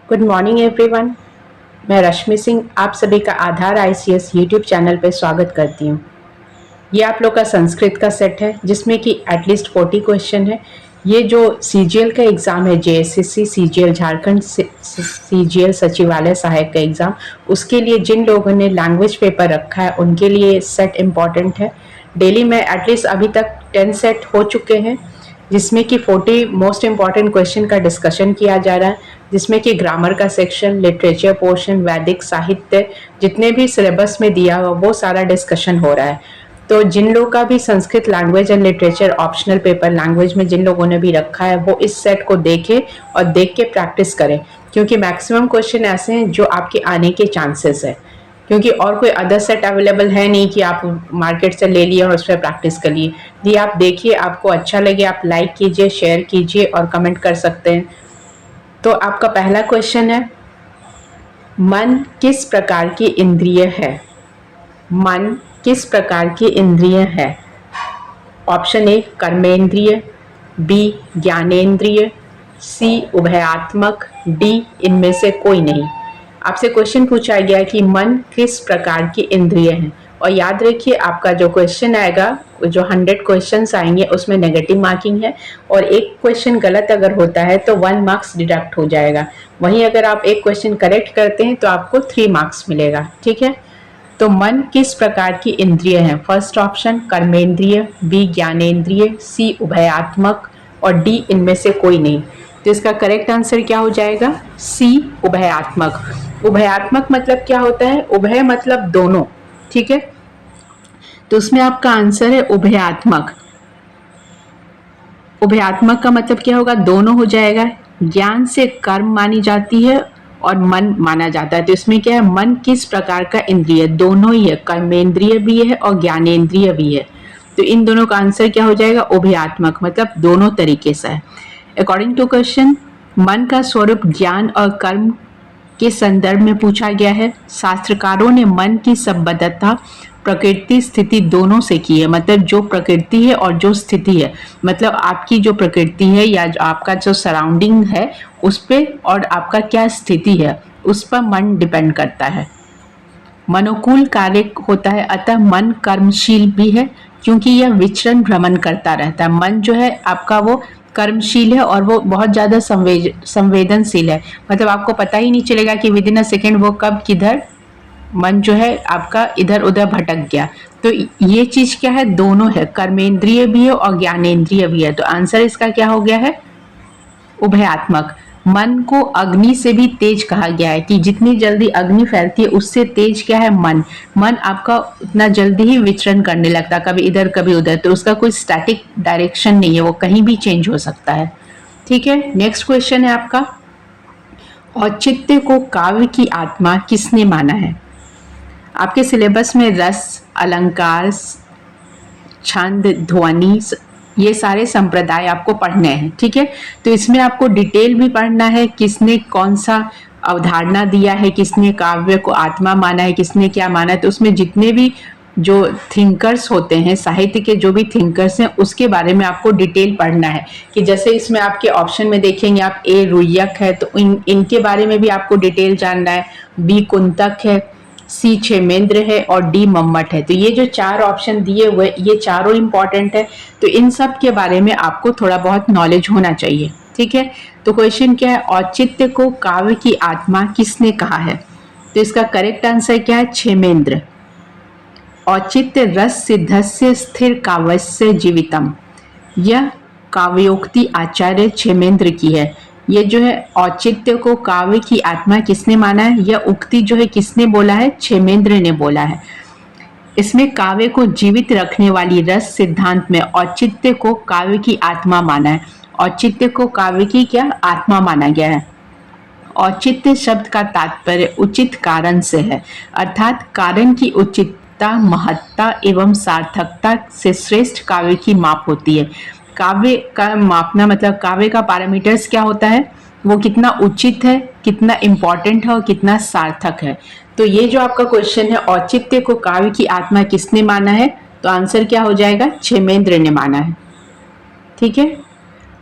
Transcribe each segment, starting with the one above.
Good morning everyone. मैं रश्मि सिंह आप सभी का आधार आईसीएस यूट्यूब चैनल पर स्वागत करती हूँ। ये आप लोग का संस्कृत का सेट है जिसमें कि एटलीस्ट 40 क्वेश्चन है। ये जो सीजीएल का एग्ज़ाम है, जेएसएससी सीजीएल झारखंड सीजीएल सचिवालय सहायक का एग्ज़ाम, उसके लिए जिन लोगों ने लैंग्वेज पेपर रखा है उनके लिए सेट इम्पॉर्टेंट है। डेली में एटलीस्ट अभी तक 10 सेट हो चुके हैं जिसमें कि 40 मोस्ट इम्पॉर्टेंट क्वेश्चन का डिस्कशन किया जा रहा है, जिसमें कि ग्रामर का सेक्शन, लिटरेचर पोर्शन, वैदिक साहित्य, जितने भी सिलेबस में दिया हुआ वो सारा डिस्कशन हो रहा है। तो जिन लोगों का भी Sanskrit language and literature optional paper language में जिन लोगों ने भी रखा है वो इस सेट को देखें और देख के प्रैक्टिस करें, क्योंकि मैक्सिमम क्वेश्चन ऐसे हैं जो आपके आने के चांसेस है, क्योंकि और कोई अदर सेट अवेलेबल है नहीं कि आप मार्केट से ले लिए और उस पर प्रैक्टिस कर लिए। ये आप देखिए, आपको अच्छा लगे आप लाइक कीजिए, शेयर कीजिए और कमेंट कर सकते हैं। तो आपका पहला क्वेश्चन है, मन किस प्रकार की इंद्रिय है? मन किस प्रकार की इंद्रिय है? ऑप्शन ए कर्मेंद्रिय, बी ज्ञानेंद्रिय, सी उभयात्मक, डी इनमें से कोई नहीं। आपसे क्वेश्चन पूछा गया कि मन किस प्रकार की इंद्रिय है, और याद रखिए आपका जो क्वेश्चन आएगा, जो 100 क्वेश्चंस आएंगे उसमें नेगेटिव मार्किंग है, और एक क्वेश्चन गलत अगर होता है तो 1 मार्क्स डिडक्ट हो जाएगा। वहीं अगर आप एक क्वेश्चन करेक्ट करते हैं तो आपको 3 मार्क्स मिलेगा। ठीक है, तो मन किस प्रकार की इंद्रिय है? फर्स्ट ऑप्शन कर्मेंद्रिय, बी ज्ञानेंद्रिय, सी उभयात्मक और डी इनमें से कोई नहीं। तो इसका करेक्ट आंसर क्या हो जाएगा? सी उभयात्मक। उभयात्मक मतलब क्या होता है? उभय मतलब दोनों। ठीक है, तो उसमें आपका आंसर है उभयात्मक। उभयात्मक का मतलब क्या होगा? दोनों हो जाएगा। ज्ञान से कर्म मानी जाती है और मन माना जाता है। तो इसमें क्या है? मन किस प्रकार का इंद्रिय? दोनों ही है, कर्मेंद्रिय भी है और ज्ञानेंद्रिय भी है। तो इन दोनों का आंसर क्या हो जाएगा? उभयात्मक, मतलब दोनों तरीके से है। अकॉर्डिंग टू क्वेश्चन, मन का स्वरूप ज्ञान और कर्म के संदर्भ में पूछा गया है। शास्त्रकारों ने मन की संबद्धता प्रकृति स्थिति दोनों से की है, मतलब जो प्रकृति है और जो स्थिति है, मतलब आपकी जो प्रकृति है या जो आपका जो सराउंडिंग है उस पे और आपका क्या स्थिति है उस पर मन डिपेंड करता है। मनोकूल कार्य होता है, अतः मन कर्मशील भी है, क्योंकि यह विचरण भ्रमण करता रहता है। मन जो है आपका वो कर्मशील है और वो बहुत ज़्यादा संवेदनशील है, मतलब आपको पता ही नहीं चलेगा कि विद इन अ सेकेंड वो कब किधर मन जो है आपका इधर उधर भटक गया। तो ये चीज क्या है? दोनों है, कर्मेंद्रिय भी है और ज्ञानेंद्रिय भी है। तो आंसर इसका क्या हो गया है? उभयात्मक। मन को अग्नि से भी तेज कहा गया है, कि जितनी जल्दी अग्नि फैलती है उससे तेज क्या है? मन। मन आपका उतना जल्दी ही विचरण करने लगता है, कभी इधर कभी उधर, तो उसका कोई स्टैटिक डायरेक्शन नहीं है, वो कहीं भी चेंज हो सकता है। ठीक है, नेक्स्ट क्वेश्चन है आपका, औचित्य को काव्य की आत्मा किसने माना है? आपके सिलेबस में रस, अलंकार, छंद, ध्वनि, ये सारे संप्रदाय आपको पढ़ने हैं। ठीक है, तो इसमें आपको डिटेल भी पढ़ना है, किसने कौन सा अवधारणा दिया है, किसने काव्य को आत्मा माना है, किसने क्या माना है। तो उसमें जितने भी जो थिंकर्स होते हैं, साहित्य के जो भी थिंकर्स हैं, उसके बारे में आपको डिटेल पढ़ना है। कि जैसे इसमें आपके ऑप्शन में देखेंगे आप, ए रुय्यक है तो इनके बारे में भी आपको डिटेल जानना है, बी कुंतक है, सी क्षेमेंद्र है और डी मम्मट है। तो ये जो 4 ऑप्शन दिए हुए ये चारों इंपॉर्टेंट है, तो इन सब के बारे में आपको थोड़ा बहुत नॉलेज होना चाहिए। ठीक है, तो क्वेश्चन क्या है? औचित्य को काव्य की आत्मा किसने कहा है? तो इसका करेक्ट आंसर क्या है? क्षेमेंद्र। औचित्य रस सिद्धस्य स्थिर काव्यस्य जीवितम, यह काव्योक्ति आचार्य क्षेमेंद्र की है। ये जो है औचित्य को काव्य की आत्मा किसने माना है? यह उक्ति जो है किसने बोला है? क्षेमेंद्र ने बोला है। इसमें काव्य को जीवित रखने वाली रस सिद्धांत में औचित्य को काव्य की आत्मा माना है। औचित्य को काव्य की क्या आत्मा माना गया है। औचित्य शब्द का तात्पर्य उचित कारण से है, अर्थात कारण की उचितता, महत्ता एवं सार्थकता से श्रेष्ठ काव्य की माप होती है। काव्य का मापना मतलब काव्य का पैरामीटर्स क्या होता है? वो कितना उचित है, कितना इम्पोर्टेंट है और कितना सार्थक है। तो ये जो आपका क्वेश्चन है, औचित्य को काव्य की आत्मा किसने माना है? तो आंसर क्या हो जाएगा? क्षेमेंद्र ने माना है। ठीक है,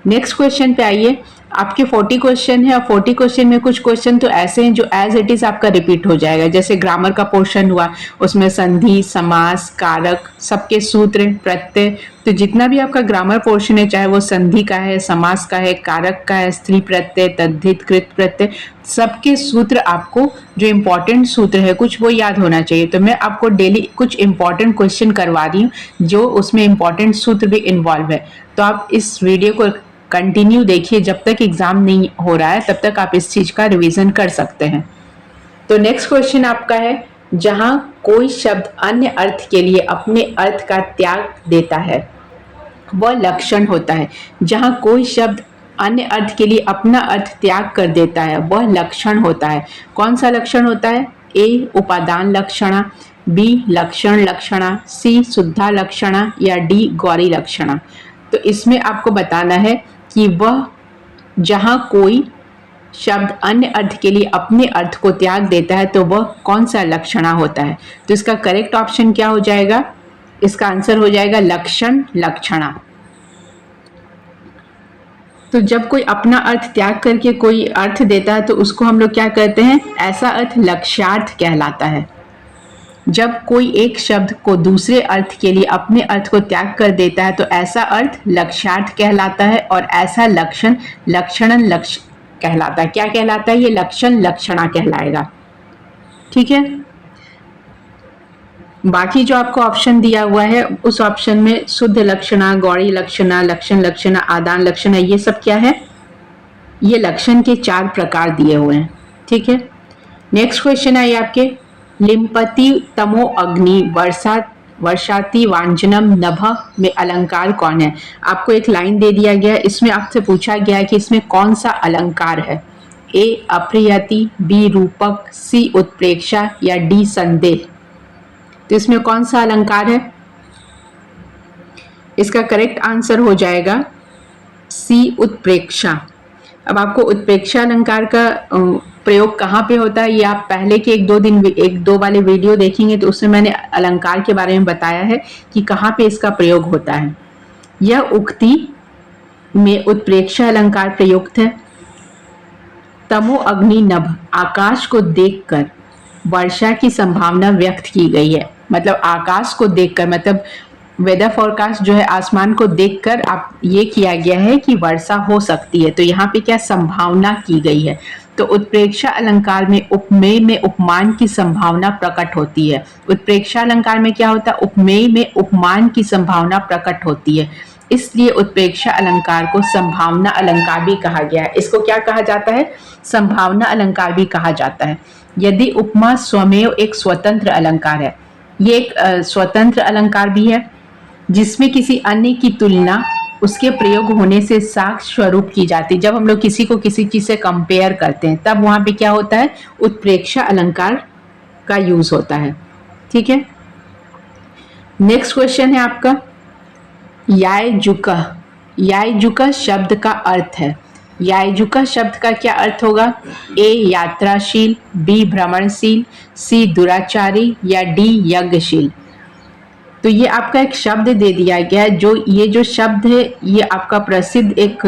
नेक्स्ट क्वेश्चन पे आइए। आपके 40 क्वेश्चन है और 40 क्वेश्चन में कुछ क्वेश्चन तो ऐसे हैं जो एज इट इज आपका रिपीट हो जाएगा। जैसे ग्रामर का पोर्शन हुआ, उसमें संधि, समास, कारक, सबके सूत्र, प्रत्यय, तो जितना भी आपका ग्रामर पोर्शन है, चाहे वो संधि का है, समास का है, कारक का है, स्त्री प्रत्यय, तद्धित, कृत प्रत्यय, सबके सूत्र आपको जो इम्पोर्टेंट सूत्र है कुछ वो याद होना चाहिए। तो मैं आपको डेली कुछ इम्पोर्टेंट क्वेश्चन करवा रही हूँ जो उसमें इम्पोर्टेंट सूत्र भी इन्वॉल्व है। तो आप इस वीडियो को कंटिन्यू देखिए, जब तक एग्जाम नहीं हो रहा है तब तक आप इस चीज का रिवीजन कर सकते हैं। तो नेक्स्ट क्वेश्चन आपका है, जहां कोई शब्द अन्य अर्थ के लिए अपने अर्थ का त्याग देता है वह लक्षण होता है। जहां कोई शब्द अन्य अर्थ के लिए अपना अर्थ त्याग कर देता है वह लक्षण होता है। कौन सा लक्षण होता है? ए उपादान लक्षणा, बी लक्षण लक्षणा, सी शुद्धा लक्षणा या डी गौरी लक्षणा। तो इसमें आपको बताना है कि वह जहां कोई शब्द अन्य अर्थ के लिए अपने अर्थ को त्याग देता है तो वह कौन सा लक्षणा होता है। तो इसका करेक्ट ऑप्शन क्या हो जाएगा? इसका आंसर हो जाएगा लक्षण लक्षणा। तो जब कोई अपना अर्थ त्याग करके कोई अर्थ देता है तो उसको हम लोग क्या कहते हैं? ऐसा अर्थ लक्ष्यार्थ कहलाता है। जब कोई एक शब्द को दूसरे अर्थ के लिए अपने अर्थ को त्याग कर देता है तो ऐसा अर्थ लक्ष्यार्थ कहलाता है और ऐसा लक्षण लक्षणन लक्ष्य कहलाता है। क्या कहलाता है? ये लक्षण लक्षणा कहलाएगा। ठीक है, बाकी जो आपको ऑप्शन दिया हुआ है उस ऑप्शन में शुद्ध लक्षणा, गौरी लक्षणा, लक्षण लक्षणा, आदान लक्षणा, ये सब क्या है? ये लक्षण के 4 प्रकार दिए हुए हैं। ठीक है, नेक्स्ट क्वेश्चन है आपके, लिम्पति तमो अग्नि वर्षाति वांजनम नभ में अलंकार कौन है? आपको एक लाइन दे दिया गया है, इसमें आपसे पूछा गया है कि इसमें कौन सा अलंकार है। ए अप्रियति, बी रूपक, सी उत्प्रेक्षा या डी संदेह। तो इसमें कौन सा अलंकार है? इसका करेक्ट आंसर हो जाएगा सी उत्प्रेक्षा। अब आपको उत्प्रेक्षा अलंकार का प्रयोग कहाँ पे होता है ये आप पहले के एक दो वाले वीडियो देखेंगे तो उसमें मैंने अलंकार के बारे में बताया है कि कहाँ पे इसका प्रयोग होता है। यह उक्ति में उत्प्रेक्षा अलंकार प्रयुक्त है। तमो अग्नि नभ, आकाश को देखकर वर्षा की संभावना व्यक्त की गई है। मतलब आकाश को देखकर, मतलब वेदर फोरकास्ट जो है आसमान को देखकर आप ये किया गया है कि वर्षा हो सकती है। तो यहाँ पे क्या संभावना की गई है। तो उत्प्रेक्षा अलंकार में उपमेय में उपमान की संभावना प्रकट होती है। उत्प्रेक्षा अलंकार में क्या होता है? उपमेय में उपमान की संभावना प्रकट होती है, इसलिए उत्प्रेक्षा अलंकार को संभावना अलंकार भी कहा गया है। इसको क्या कहा जाता है? संभावना अलंकार भी कहा जाता है। यदि उपमा स्वमेव एक स्वतंत्र अलंकार है, ये एक स्वतंत्र अलंकार भी है जिसमें किसी अन्य की तुलना उसके प्रयोग होने से साक्ष्य स्वरूप की जाती है। जब हम लोग किसी को किसी चीज से कंपेयर करते हैं तब वहां पे क्या होता है? उत्प्रेक्षा अलंकार का यूज होता है। ठीक है, नेक्स्ट क्वेश्चन है आपका, यायजुका। यायजुका शब्द का अर्थ है। यायजुका शब्द का क्या अर्थ होगा? ए यात्राशील, बी भ्रमणशील, सी दुराचारी या डी यज्ञशील। तो ये आपका एक शब्द दे दिया गया है। ये जो शब्द है ये आपका प्रसिद्ध एक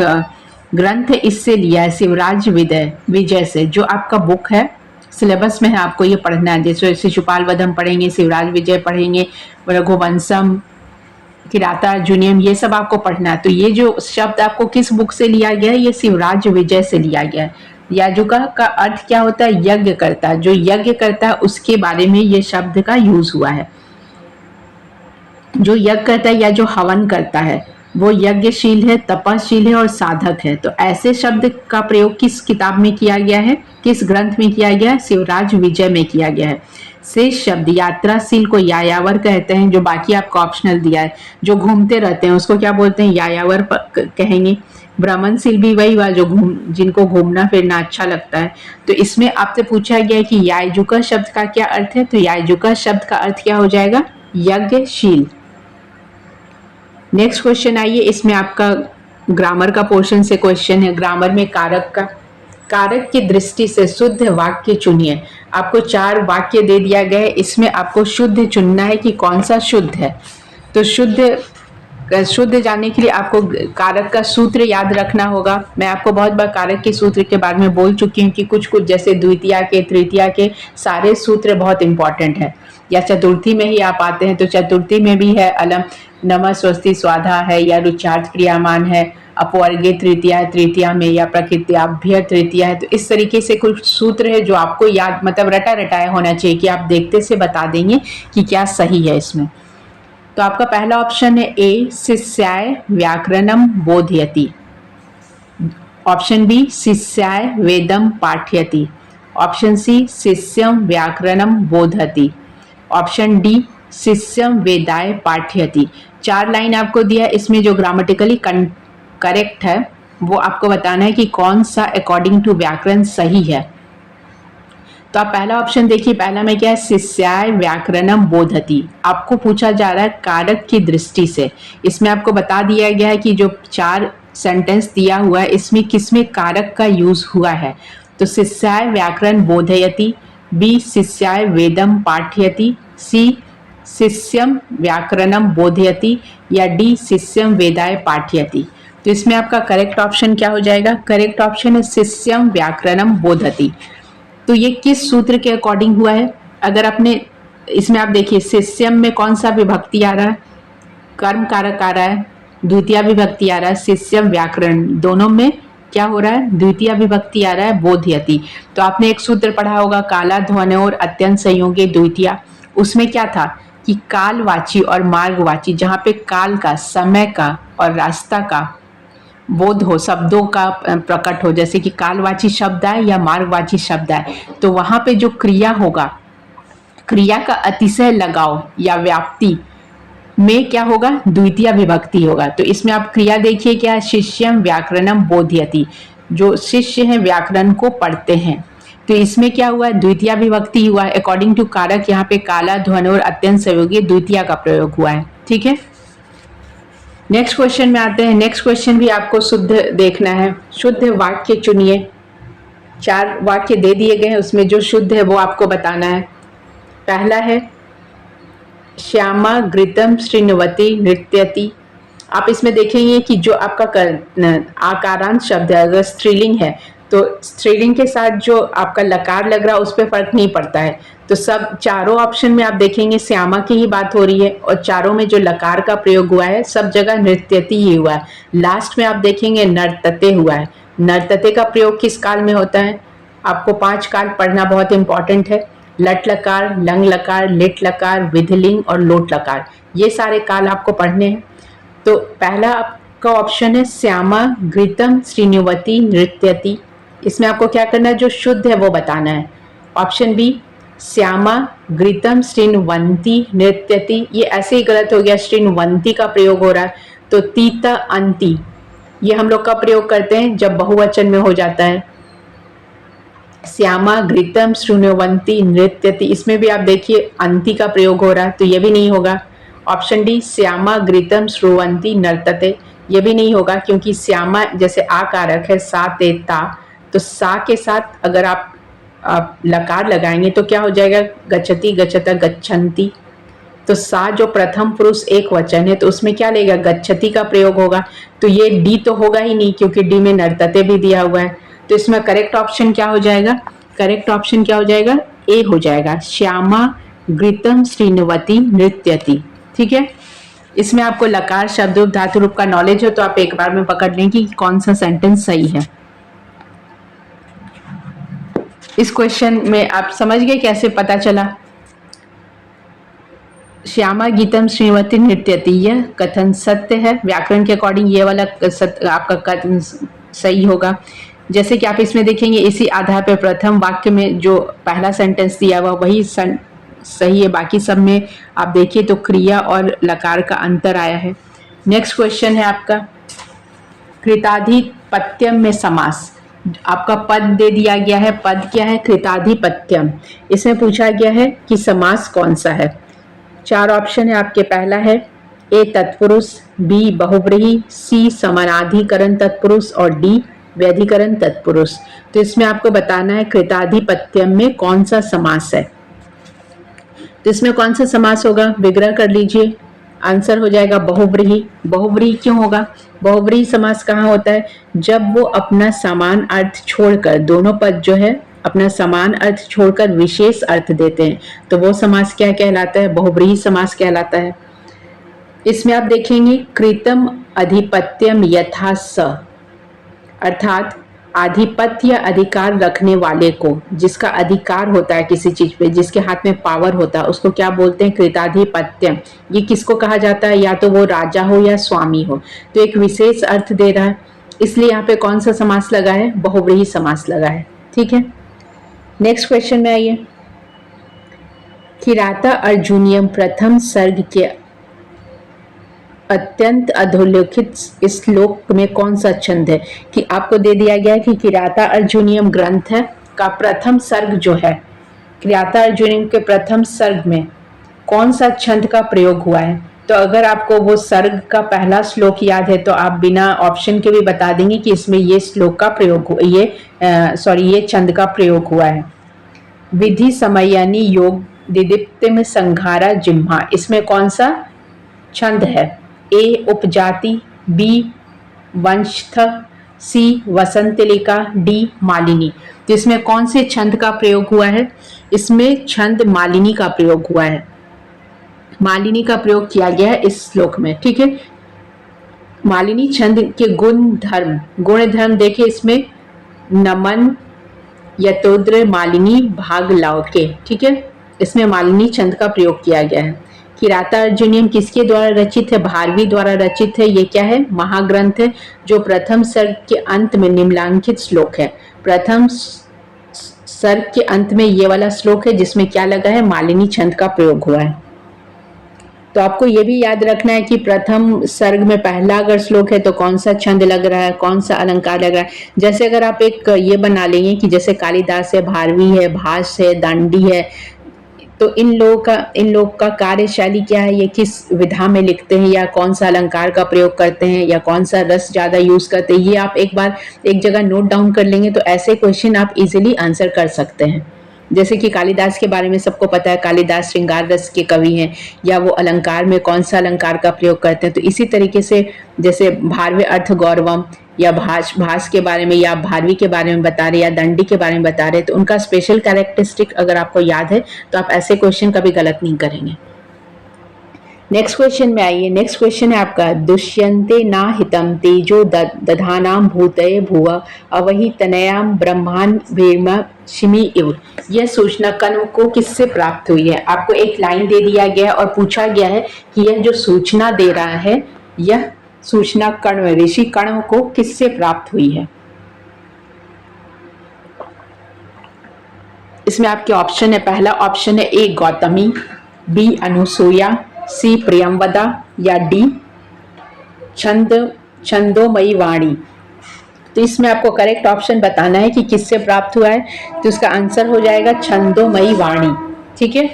ग्रंथ है, इससे लिया है, शिवराज विजय से, जो आपका बुक है सिलेबस में है, आपको ये पढ़ना है। जैसे शिशुपाल वधम पढ़ेंगे, शिवराज विजय पढ़ेंगे, रघुवंशम, किरातार्जुनीयम, ये सब आपको पढ़ना है। तो ये जो शब्द आपको किस बुक से लिया गया है? ये शिवराज विजय से लिया गया है। याजुका का अर्थ क्या होता है? यज्ञ करता है। जो यज्ञ करता है उसके बारे में ये शब्द का यूज हुआ है। जो यज्ञ करता है या जो हवन करता है वो यज्ञशील है, तपस्शील है और साधक है। तो ऐसे शब्द का प्रयोग किस किताब में किया गया है? किस ग्रंथ में किया गया है? शिवराज विजय में किया गया है। शेष शब्द यात्राशील को यायावर कहते हैं, जो बाकी आपको ऑप्शनल दिया है। जो घूमते रहते हैं उसको क्या बोलते हैं? यायावर कहेंगे। भ्रमणशील भी वही हुआ जो जिनको घूमना फिरना अच्छा लगता है। तो इसमें आपसे पूछा गया है कि यायजुका शब्द का क्या अर्थ है? तो यायजुका शब्द का अर्थ क्या हो जाएगा? यज्ञशील। नेक्स्ट क्वेश्चन आइए, इसमें आपका ग्रामर का पोर्शन से क्वेश्चन है। ग्रामर में कारक की दृष्टि से शुद्ध वाक्य चुनिए। आपको 4 वाक्य दे दिया गया है, इसमें आपको शुद्ध चुनना है कि कौन सा शुद्ध है। तो शुद्ध शुद्ध जानने के लिए आपको कारक का सूत्र याद रखना होगा। मैं आपको बहुत बार कारक के सूत्र के बारे में बोल चुकी हूँ कि कुछ कुछ जैसे द्वितीया के, तृतीया के सारे सूत्र बहुत इंपॉर्टेंट है। या चतुर्थी में ही आप आते हैं तो चतुर्थी में भी है अलम, नमः, स्वस्ति, स्वाधा है, या रुचार्थ क्रियामान है, अपवर्गे तृतीया है तृतीया में, या प्रकृत्याभ्य तृतीया है। तो इस तरीके से कुछ सूत्र है जो आपको याद मतलब रटा रटाया होना चाहिए कि आप देखते से बता देंगे कि क्या सही है इसमें। तो आपका पहला ऑप्शन है ए, शिष्याय व्याकरणम बोधयति। ऑप्शन बी, शिष्याय वेदम पाठयति। ऑप्शन सी, शिष्यम व्याकरणम बोधति। ऑप्शन डी, शिष्यम वेदाय पाठयति। 4 लाइन आपको दिया है, इसमें जो ग्रामेटिकली करेक्ट है वो आपको बताना है कि कौन सा अकॉर्डिंग टू व्याकरण सही है। तो आप पहला ऑप्शन देखिए, पहला में क्या है, शिष्याय व्याकरणम बोधति। आपको पूछा जा रहा है कारक की दृष्टि से। इसमें आपको बता दिया गया है कि जो 4 सेंटेंस दिया हुआ है इसमें किसमें कारक का यूज हुआ है। तो शिष्याय व्याकरण बोधयति, बी शिष्याय वेदम पाठयति, सी शिष्यम व्याकरणम बोधयति, या डी शिष्यम वेदाय पाठयति। तो इसमें आपका करेक्ट ऑप्शन क्या हो जाएगा, करेक्ट ऑप्शन है शिष्यम व्याकरणम बोधति। तो ये किस सूत्र के अकॉर्डिंग हुआ है, अगर आपने इसमें आप देखिए शिष्यम में कौन सा विभक्ति आ रहा है, कर्म कारक आ रहा है, द्वितीय विभक्ति आ रहा है, शिष्यम व्याकरण दोनों में क्या हो रहा है, द्वितीय विभक्ति आ रहा है बोधयति। तो आपने एक सूत्र पढ़ा होगा काला ध्वनोर अत्यंत संयोगे द्वितीय, उसमें क्या था कि कालवाची और मार्गवाची, जहाँ पे काल का, समय का और रास्ता का बोध हो, शब्दों का प्रकट हो, जैसे कि कालवाची शब्द आए या मार्गवाची शब्द आए, तो वहां पे जो क्रिया होगा, क्रिया का अतिशय लगाव या व्याप्ति में क्या होगा, द्वितीय विभक्ति होगा। तो इसमें आप क्रिया देखिए क्या है, शिष्यम व्याकरणम बोधयति, जो शिष्य हैं व्याकरण को पढ़ते हैं। तो इसमें क्या हुआ, द्वितीय विभक्ति हुआ है। अकॉर्डिंग टू कारक यहाँ पे काला ध्वनोर अत्यंत संयोगी द्वितीय का प्रयोग हुआ है। ठीक है, नेक्स्ट क्वेश्चन में आते हैं। नेक्स्ट क्वेश्चन भी आपको शुद्ध देखना है। शुद्ध वाक्य चुनिए, 4 वाक्य दे दिए गए हैं, उसमें जो शुद्ध है वो आपको बताना है। पहला है श्यामा घृतम श्रृण्वती नृत्यति। आप इसमें देखेंगे कि जो आपका आकारांत शब्द है अगर स्त्रीलिंग है तो स्त्रीलिंग के साथ जो आपका लकार लग रहा है उस पर फर्क नहीं पड़ता है। तो सब चारों ऑप्शन में आप देखेंगे श्यामा की ही बात हो रही है, और चारों में जो लकार का प्रयोग हुआ है सब जगह नृत्यति ही हुआ है। लास्ट में आप देखेंगे नर्तते हुआ है। नर्तते का प्रयोग किस काल में होता है, आपको 5 काल पढ़ना बहुत इंपॉर्टेंट है। लट लकार, लंग लकार, लिट लकार, विधिलिंग और लोट लकार, ये सारे काल आपको पढ़ने हैं। तो पहला आपका ऑप्शन है श्यामा घृतम श्रृण्वती नृत्यति। इसमें आपको क्या करना है, जो शुद्ध है वो बताना है। ऑप्शन बी श्यामा घृतम श्रृण्वन्ती नृत्यति, ये ऐसे ही गलत हो गया, श्रृण्वन्ती का प्रयोग हो रहा है। तो तीता अंति, ये हम लोग का प्रयोग करते हैं जब बहुवचन में हो जाता है। श्यामा घृतम श्रृण्वन्ती नृत्यति, इसमें भी आप देखिए अंति का प्रयोग हो रहा है, तो ये भी नहीं होगा। ऑप्शन डी श्यामा घृतम श्रृण्वन्ती नर्तते, ये भी नहीं होगा क्योंकि श्यामा जैसे आकारक है, सा ते ता, तो सा के साथ अगर आप लकार लगाएंगे तो क्या हो जाएगा, गच्छति गच्छता गच्छन्ति। तो सा जो प्रथम पुरुष एक वचन है तो उसमें क्या लेगा, गच्छति का प्रयोग होगा। तो ये डी तो होगा ही नहीं क्योंकि डी में नर्तते भी दिया हुआ है। तो इसमें करेक्ट ऑप्शन क्या हो जाएगा, करेक्ट ऑप्शन क्या हो जाएगा, ए हो जाएगा, श्यामा घृतम श्रृण्वती नृत्यति। ठीक है, इसमें आपको लकार शब्द रूप धातु रूप का नॉलेज हो तो आप एक बार में पकड़ लें कि कौन सा सेंटेंस सही है। इस क्वेश्चन में आप समझ गए कैसे पता चला। श्यामा गीतम श्रीमती नृत्यति, यह कथन सत्य है, व्याकरण के अकॉर्डिंग ये वाला आपका कथन सही होगा। जैसे कि आप इसमें देखेंगे इसी आधार पर प्रथम वाक्य में जो पहला सेंटेंस दिया हुआ वही सही है, बाकी सब में आप देखिए तो क्रिया और लकार का अंतर आया है। नेक्स्ट क्वेश्चन है आपका कृताधिपत्यम में समास। आपका पद दे दिया गया है, पद क्या है, कृताधिपत्यम। इसमें पूछा गया है कि समास कौन सा है। 4 ऑप्शन है आपके, पहला है ए तत्पुरुष, बी बहुव्रीहि, सी समानाधिकरण तत्पुरुष और डी व्यधिकरण तत्पुरुष। तो इसमें आपको बताना है कृताधिपत्यम में कौन सा समास है। तो इसमें कौन सा समास होगा, विग्रह कर लीजिए। आंसर हो जाएगा बहुव्रीहि। बहुव्रीहि क्यों होगा? बहुव्रीहि समास कहाँ होता है? जब वो अपना समान अर्थ छोड़कर, दोनों पद जो है अपना समान अर्थ छोड़कर विशेष अर्थ देते हैं, तो वो समास क्या कहलाता है? बहुव्रीहि समास कहलाता है। इसमें आप देखेंगे कृतम अधिपत्यम यथा स, अर्थात आधिपत्य अधिकार रखने वाले को, जिसका अधिकार होता है किसी चीज पे, जिसके हाथ में पावर होता है, उसको क्या बोलते हैं? कृताधिपत्यम। ये किसको कहा जाता है? या तो वो राजा हो या स्वामी हो। तो एक विशेष अर्थ दे रहा है, इसलिए यहाँ पे कौन सा समास लगा है? बहुव्रीहि समास लगा है। ठीक है, नेक्स्ट क्वेश्चन में आइए। किराता अर्जुनियम प्रथम सर्ग के अत्यंत अधोलेखित इस श्लोक में कौन सा छंद है? कि आपको दे दिया गया है कि किराता अर्जुनियम ग्रंथ का प्रथम सर्ग जो है, किराता अर्जुनियम के प्रथम सर्ग में कौन सा छंद का प्रयोग हुआ है? तो अगर आपको वो सर्ग का पहला श्लोक याद है तो आप बिना ऑप्शन के भी बता देंगे कि इसमें ये श्लोक का प्रयोग हुआ, ये छंद का प्रयोग हुआ है। विधि समयानी योग दिदीप्तिम संघारा जिह्वा, इसमें कौन सा छंद है? ए उपजाति, बी वंशथ, सी वसंतलिका, डी मालिनी। तो इसमें कौन से छंद का प्रयोग हुआ है? इसमें छंद मालिनी का प्रयोग हुआ है। मालिनी का प्रयोग किया गया है इस श्लोक में। ठीक है, मालिनी छंद के गुण धर्म देखिए, इसमें नमन, यतोद्र, मालिनी, भाग लौके। ठीक है, इसमें मालिनी छंद का प्रयोग किया गया है। किराता अर्जुनियम किसके द्वारा रचित है? भारवी द्वारा रचित है। ये क्या है? महाग्रंथ है, जो प्रथम सर्ग के अंत में निम्नलिखित श्लोक है। प्रथम सर्ग के अंत में ये वाला श्लोक है जिसमें क्या लगा है? मालिनी छंद का प्रयोग हुआ है। तो आपको ये भी याद रखना है कि प्रथम सर्ग में पहला अगर श्लोक है तो कौन सा छंद लग रहा है, कौन सा अलंकार लग रहा है। जैसे अगर आप एक ये बना लेंगे कि जैसे कालिदास है, भारवी है, भास है, दांडी है, तो इन लोग का कार्यशैली क्या है, ये किस विधा में लिखते हैं, या कौन सा अलंकार का प्रयोग करते हैं, या कौन सा रस ज्यादा यूज करते हैं, ये आप एक बार एक जगह नोट डाउन कर लेंगे तो ऐसे क्वेश्चन आप इजीली आंसर कर सकते हैं। जैसे कि कालिदास के बारे में सबको पता है, कालिदास श्रृंगार रस के कवि हैं, या वो अलंकार में कौन सा अलंकार का प्रयोग करते हैं। तो इसी तरीके से जैसे भारवे अर्थ गौरवम या भास के बारे में, या भारवी के बारे में बता रहे, या दंडी के बारे में बता रहे, तो उनका स्पेशल कैरेक्टरिस्टिक अगर आपको याद है तो आप ऐसे क्वेश्चन कभी गलत नहीं करेंगे। नेक्स्ट क्वेश्चन में आइए। नेक्स्ट क्वेश्चन है आपका, दुष्यंते ना हितम तेजो दधानाम भूतये भुव अवहि तनयाम ब्रह्मांड भेम शिमी इव। यह सूचना कर्ण को किससे प्राप्त हुई है? आपको एक लाइन दे दिया गया और पूछा गया है कि यह जो सूचना दे रहा है, यह सूचना कर्ण, ऋषि कर्ण को किससे प्राप्त हुई है? इसमें आपके ऑप्शन है, पहला ऑप्शन है ए गौतमी, बी अनुसूया, सी प्रियंवदा, या डी छंदोमयी वाणी। तो इसमें आपको करेक्ट ऑप्शन बताना है कि किससे प्राप्त हुआ है। तो इसका आंसर हो जाएगा छंदोमयी वाणी। ठीक है,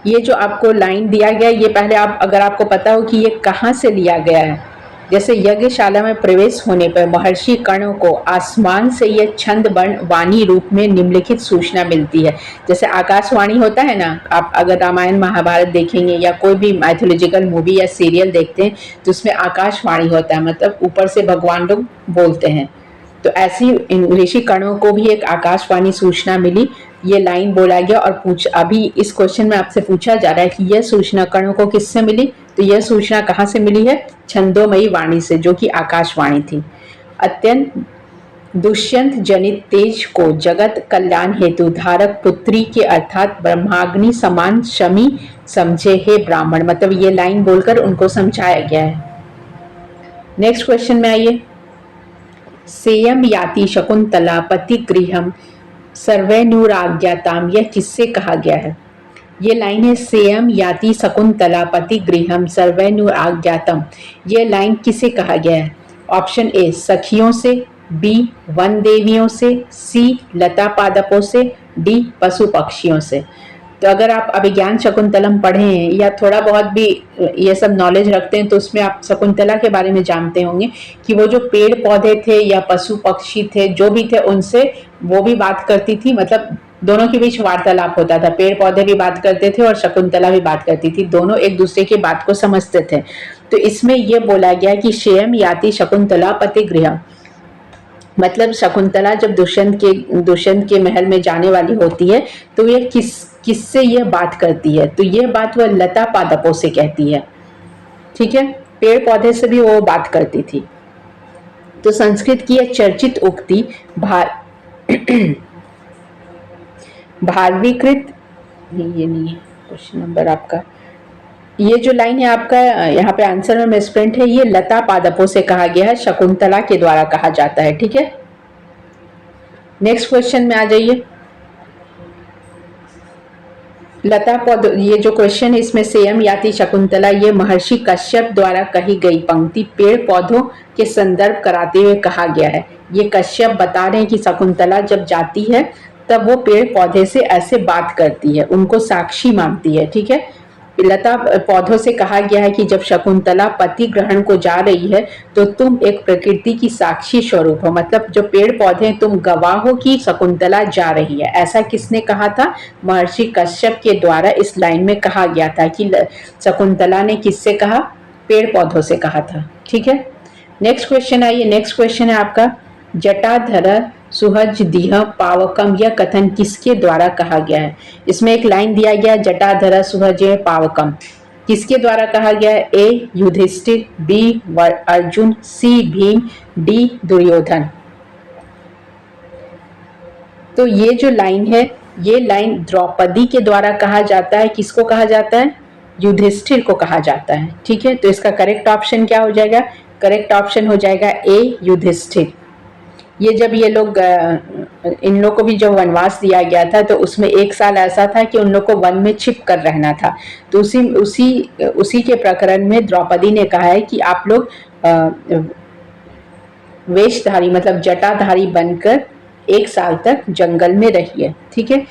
ये जो आपको लाइन दिया गया, ये पहले आप अगर आपको पता हो कि ये कहाँ से लिया गया है, जैसे यज्ञशाला में प्रवेश होने पर महर्षि कर्ण को आसमान से यह छंद वर्ण वाणी रूप में निम्नलिखित सूचना मिलती है। जैसे आकाशवाणी होता है ना, आप अगर रामायण महाभारत देखेंगे या कोई भी माइथोलॉजिकल मूवी या सीरियल देखते हैं तो उसमें आकाशवाणी होता है, मतलब ऊपर से भगवान लोग बोलते हैं। तो ऐसी ऋषि कर्णों को भी एक आकाशवाणी सूचना मिली, ये लाइन बोला गया। और अभी इस क्वेश्चन में आपसे पूछा जा रहा है कि यह सूचना कर्णों को किससे मिली? तो यह सूचना कहाँ से मिली है? छंदोमयी वाणी से, जो कि आकाशवाणी थी। अत्यंत दुष्यंत जनित तेज को जगत कल्याण हेतु धारक पुत्री के अर्थात ब्रह्माग्नि समान शमी समझे हे ब्राह्मण, मतलब ये लाइन बोलकर उनको समझाया गया है। नेक्स्ट क्वेश्चन में आइए। सेयम याति शकुंतला पति गृहम सर्वैनुराज्ञाताम, यह किससे कहा गया है? ये लाइन है, सेयम याति शकुंतला पति गृहम सर्वैनुराज्ञातम, ये लाइन किसे कहा गया है? ऑप्शन ए सखियों से, बी वन देवियों से, सी लता पादपों से, डी पशु पक्षियों से। तो अगर आप अभिज्ञान शकुंतलम पढ़े हैं या थोड़ा बहुत भी ये सब नॉलेज रखते हैं तो उसमें आप शकुंतला के बारे में जानते होंगे कि वो जो पेड़ पौधे थे या पशु पक्षी थे जो भी थे, उनसे वो भी बात करती थी, मतलब दोनों के बीच वार्तालाप होता था, पेड़ पौधे भी बात करते थे और शकुंतला भी बात करती थी, दोनों एक दूसरे की बात को समझते थे। तो इसमें यह बोला गया कि शेयम याति शकुंतला पति गृह, मतलब शकुंतला जब दुष्यंत के महल में जाने वाली होती है तो ये किससे यह बात करती है, तो यह बात वह लता पादपों से कहती है। ठीक है, पेड़ पौधे से भी वो बात करती थी। तो संस्कृत की यह चर्चित उक्ति भारवीकृत, ये नहीं है क्वेश्चन नंबर आपका, ये जो लाइन है आपका यहाँ पे आंसर में मिसप्रिंट है, ये लता पादपों से कहा गया है, शकुंतला के द्वारा कहा जाता है। ठीक है, नेक्स्ट क्वेश्चन में आ जाइए। लता पौध, ये जो क्वेश्चन है इसमें सेयम याति शकुंतला, ये महर्षि कश्यप द्वारा कही गई पंक्ति पेड़ पौधों के संदर्भ कराते हुए कहा गया है। ये कश्यप बता रहे हैं कि शकुंतला जब जाती है तब वो पेड़ पौधे से ऐसे बात करती है, उनको साक्षी मानती है। ठीक है, लता पौधों से कहा गया है कि जब शकुंतला पति ग्रहण को जा रही है तो तुम एक प्रकृति की साक्षी स्वरूप हो, मतलब जो पेड़ पौधे तुम गवाह हो कि शकुंतला जा रही है। ऐसा किसने कहा था? महर्षि कश्यप के द्वारा इस लाइन में कहा गया था कि शकुंतला ने किससे कहा? पेड़ पौधों से कहा था। ठीक है, नेक्स्ट क्वेश्चन आइए। नेक्स्ट क्वेश्चन है आपका जटाधर सुहज दीह पावकम, यह कथन किसके द्वारा कहा गया है? इसमें एक लाइन दिया गया जटाधर सुहज पावकम, किसके द्वारा कहा गया है? ए युधिष्ठिर, बी अर्जुन, सी भीम, डी दुर्योधन। तो ये जो लाइन है ये लाइन द्रौपदी के द्वारा कहा जाता है। किसको कहा जाता है? युधिष्ठिर को कहा जाता है। ठीक है, तो इसका करेक्ट ऑप्शन क्या हो जाएगा? करेक्ट ऑप्शन हो जाएगा ए युधिष्ठिर। ये जब ये लोग इन लोग को भी जब वनवास दिया गया था तो उसमें एक साल ऐसा था कि उन लोग को वन में छिप कर रहना था, तो उसी के प्रकरण में द्रौपदी ने कहा है कि आप लोग वेशधारी मतलब जटाधारी बनकर एक साल तक जंगल में रहिए। ठीक है,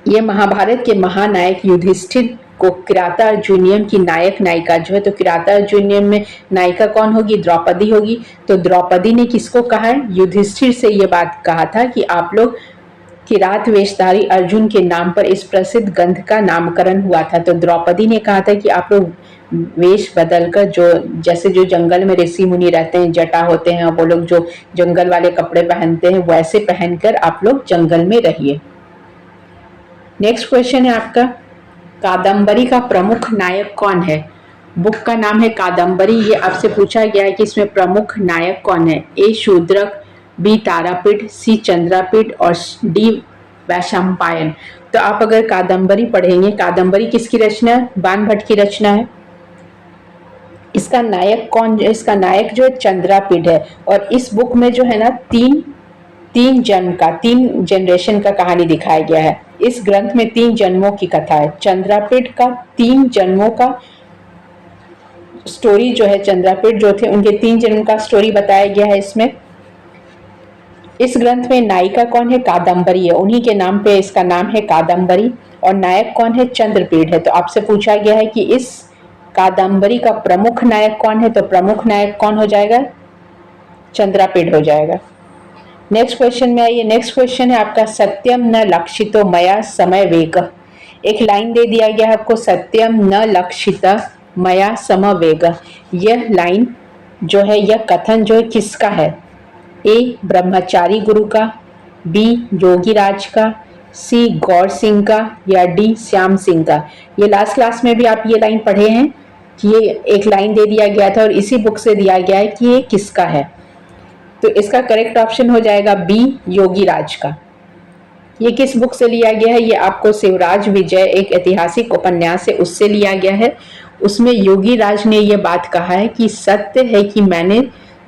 ये महाभारत के महानायक युधिष्ठिर को किराता अर्जुनियम की नायक नायिका जो है, तो किराता अर्जुनियम में नायिका कौन होगी? द्रौपदी होगी। तो द्रौपदी ने किसको कहा है? युधिष्ठिर से ये बात कहा था कि आप लोग किरात वेशधारी अर्जुन के नाम पर इस प्रसिद्ध ग्रंथ का नामकरण हुआ था। तो द्रौपदी ने कहा था कि आप लोग वेश बदलकर, जो जैसे जो जंगल में ऋषि मुनि रहते हैं, जटा होते हैं, वो लोग जो जंगल वाले कपड़े पहनते हैं वैसे पहनकर आप लोग जंगल में रहिए। नेक्स्ट क्वेश्चन है आपका कादम्बरी का प्रमुख नायक कौन है? बुक का नाम है कादम्बरी। ये आपसे पूछा गया है कि इसमें प्रमुख नायक कौन है? ए शूद्रक, बी तारापीठ, सी चंद्रापीठ और डी वैशंपायन। तो आप अगर कादम्बरी पढ़ेंगे, कादम्बरी किसकी रचना है? बाण भट्ट की रचना है। इसका नायक कौन? इसका नायक जो है चंद्रापीठ है। और इस बुक में जो है ना तीन जनरेशन का कहानी दिखाया गया है। इस ग्रंथ में 3 जन्मों की कथा है। चंद्रापीठ का 3 जन्मों का स्टोरी जो है, चंद्रापीठ जो थे उनके 3 जन्म का स्टोरी बताया गया है इसमें। इस ग्रंथ में नायिका कौन है? कादम्बरी है, उन्हीं के नाम पे इसका नाम है कादम्बरी। और नायक कौन है? चंद्रपीठ है। तो आपसे पूछा गया है कि इस कादम्बरी का प्रमुख नायक कौन है? तो प्रमुख नायक कौन हो जाएगा? चंद्रापीठ हो जाएगा। नेक्स्ट क्वेश्चन में आइए। नेक्स्ट क्वेश्चन है आपका सत्यम न लक्षितो मया समय वेग। एक लाइन दे दिया गया है आपको, सत्यम न लक्षित मया समवेग। यह लाइन जो है, यह कथन जो है किसका है? ए ब्रह्मचारी गुरु का, बी योगीराज का, सी गौर सिंह का या डी श्याम सिंह का। ये लास्ट क्लास में भी आप ये लाइन पढ़े हैं कि ये एक लाइन दे दिया गया था और इसी बुक से दिया गया है कि ये किसका है। तो इसका करेक्ट ऑप्शन हो जाएगा बी योगीराज का। ये किस बुक से लिया गया है? ये आपको शिवराज विजय एक ऐतिहासिक उपन्यास है उससे लिया गया है। उसमें योगीराज ने ये बात कहा है कि सत्य है कि मैंने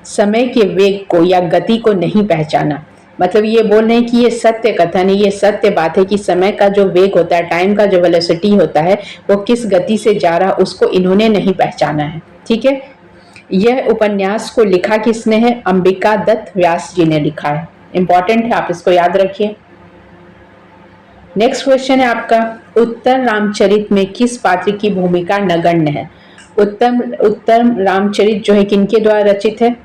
समय के वेग को या गति को नहीं पहचाना। मतलब ये बोल रहे हैं कि ये सत्य कथन है, ये सत्य बात है कि समय का जो वेग होता है, टाइम का जो वेलोसिटी होता है, वो किस गति से जा रहा उसको इन्होंने नहीं पहचाना है। ठीक है, यह उपन्यास को लिखा किसने है? अंबिका दत्त व्यास जी ने लिखा है। इंपॉर्टेंट है, आप इसको याद रखिए। नेक्स्ट क्वेश्चन है आपका उत्तर रामचरित में किस पात्र की भूमिका नगण्य है? उत्तर रामचरित जो है किनके द्वारा रचित है?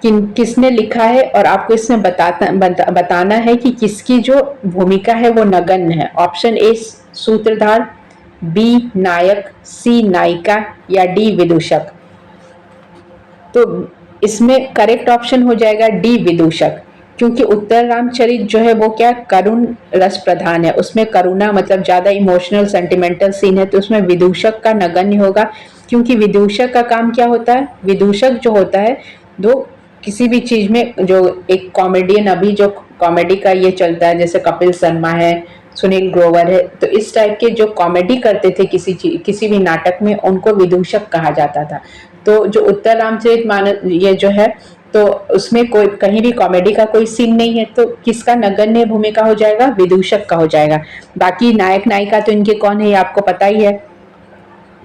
किसने लिखा है, और आपको इसमें बताना है कि किसकी जो भूमिका है वो नगण्य है। ऑप्शन ए सूत्रधार, बी नायक, सी नायिका, या डी विदूषक। तो इसमें करेक्ट ऑप्शन हो जाएगा डी विदूषक, क्योंकि उत्तर रामचरित जो है वो क्या करुण रस प्रधान है, उसमें करुणा मतलब ज्यादा इमोशनल सेंटिमेंटल सीन है, तो उसमें विदूषक का नगण्य होगा। क्योंकि विदूषक का काम क्या होता है, विदूषक जो होता है वो किसी भी चीज में, जो एक कॉमेडियन, अभी जो कॉमेडी का ये चलता है जैसे कपिल शर्मा है, सुनील ग्रोवर है, तो इस टाइप के जो कॉमेडी करते थे किसी भी नाटक में, उनको विदूषक कहा जाता था। तो जो उत्तर रामचरित मानस ये जो है, तो उसमें कोई कहीं भी कॉमेडी का कोई सीन नहीं है, तो किसका नगण्य भूमिका हो जाएगा, विदूषक का हो जाएगा। बाकी नायक नायिका तो इनके कौन है ये आपको पता ही है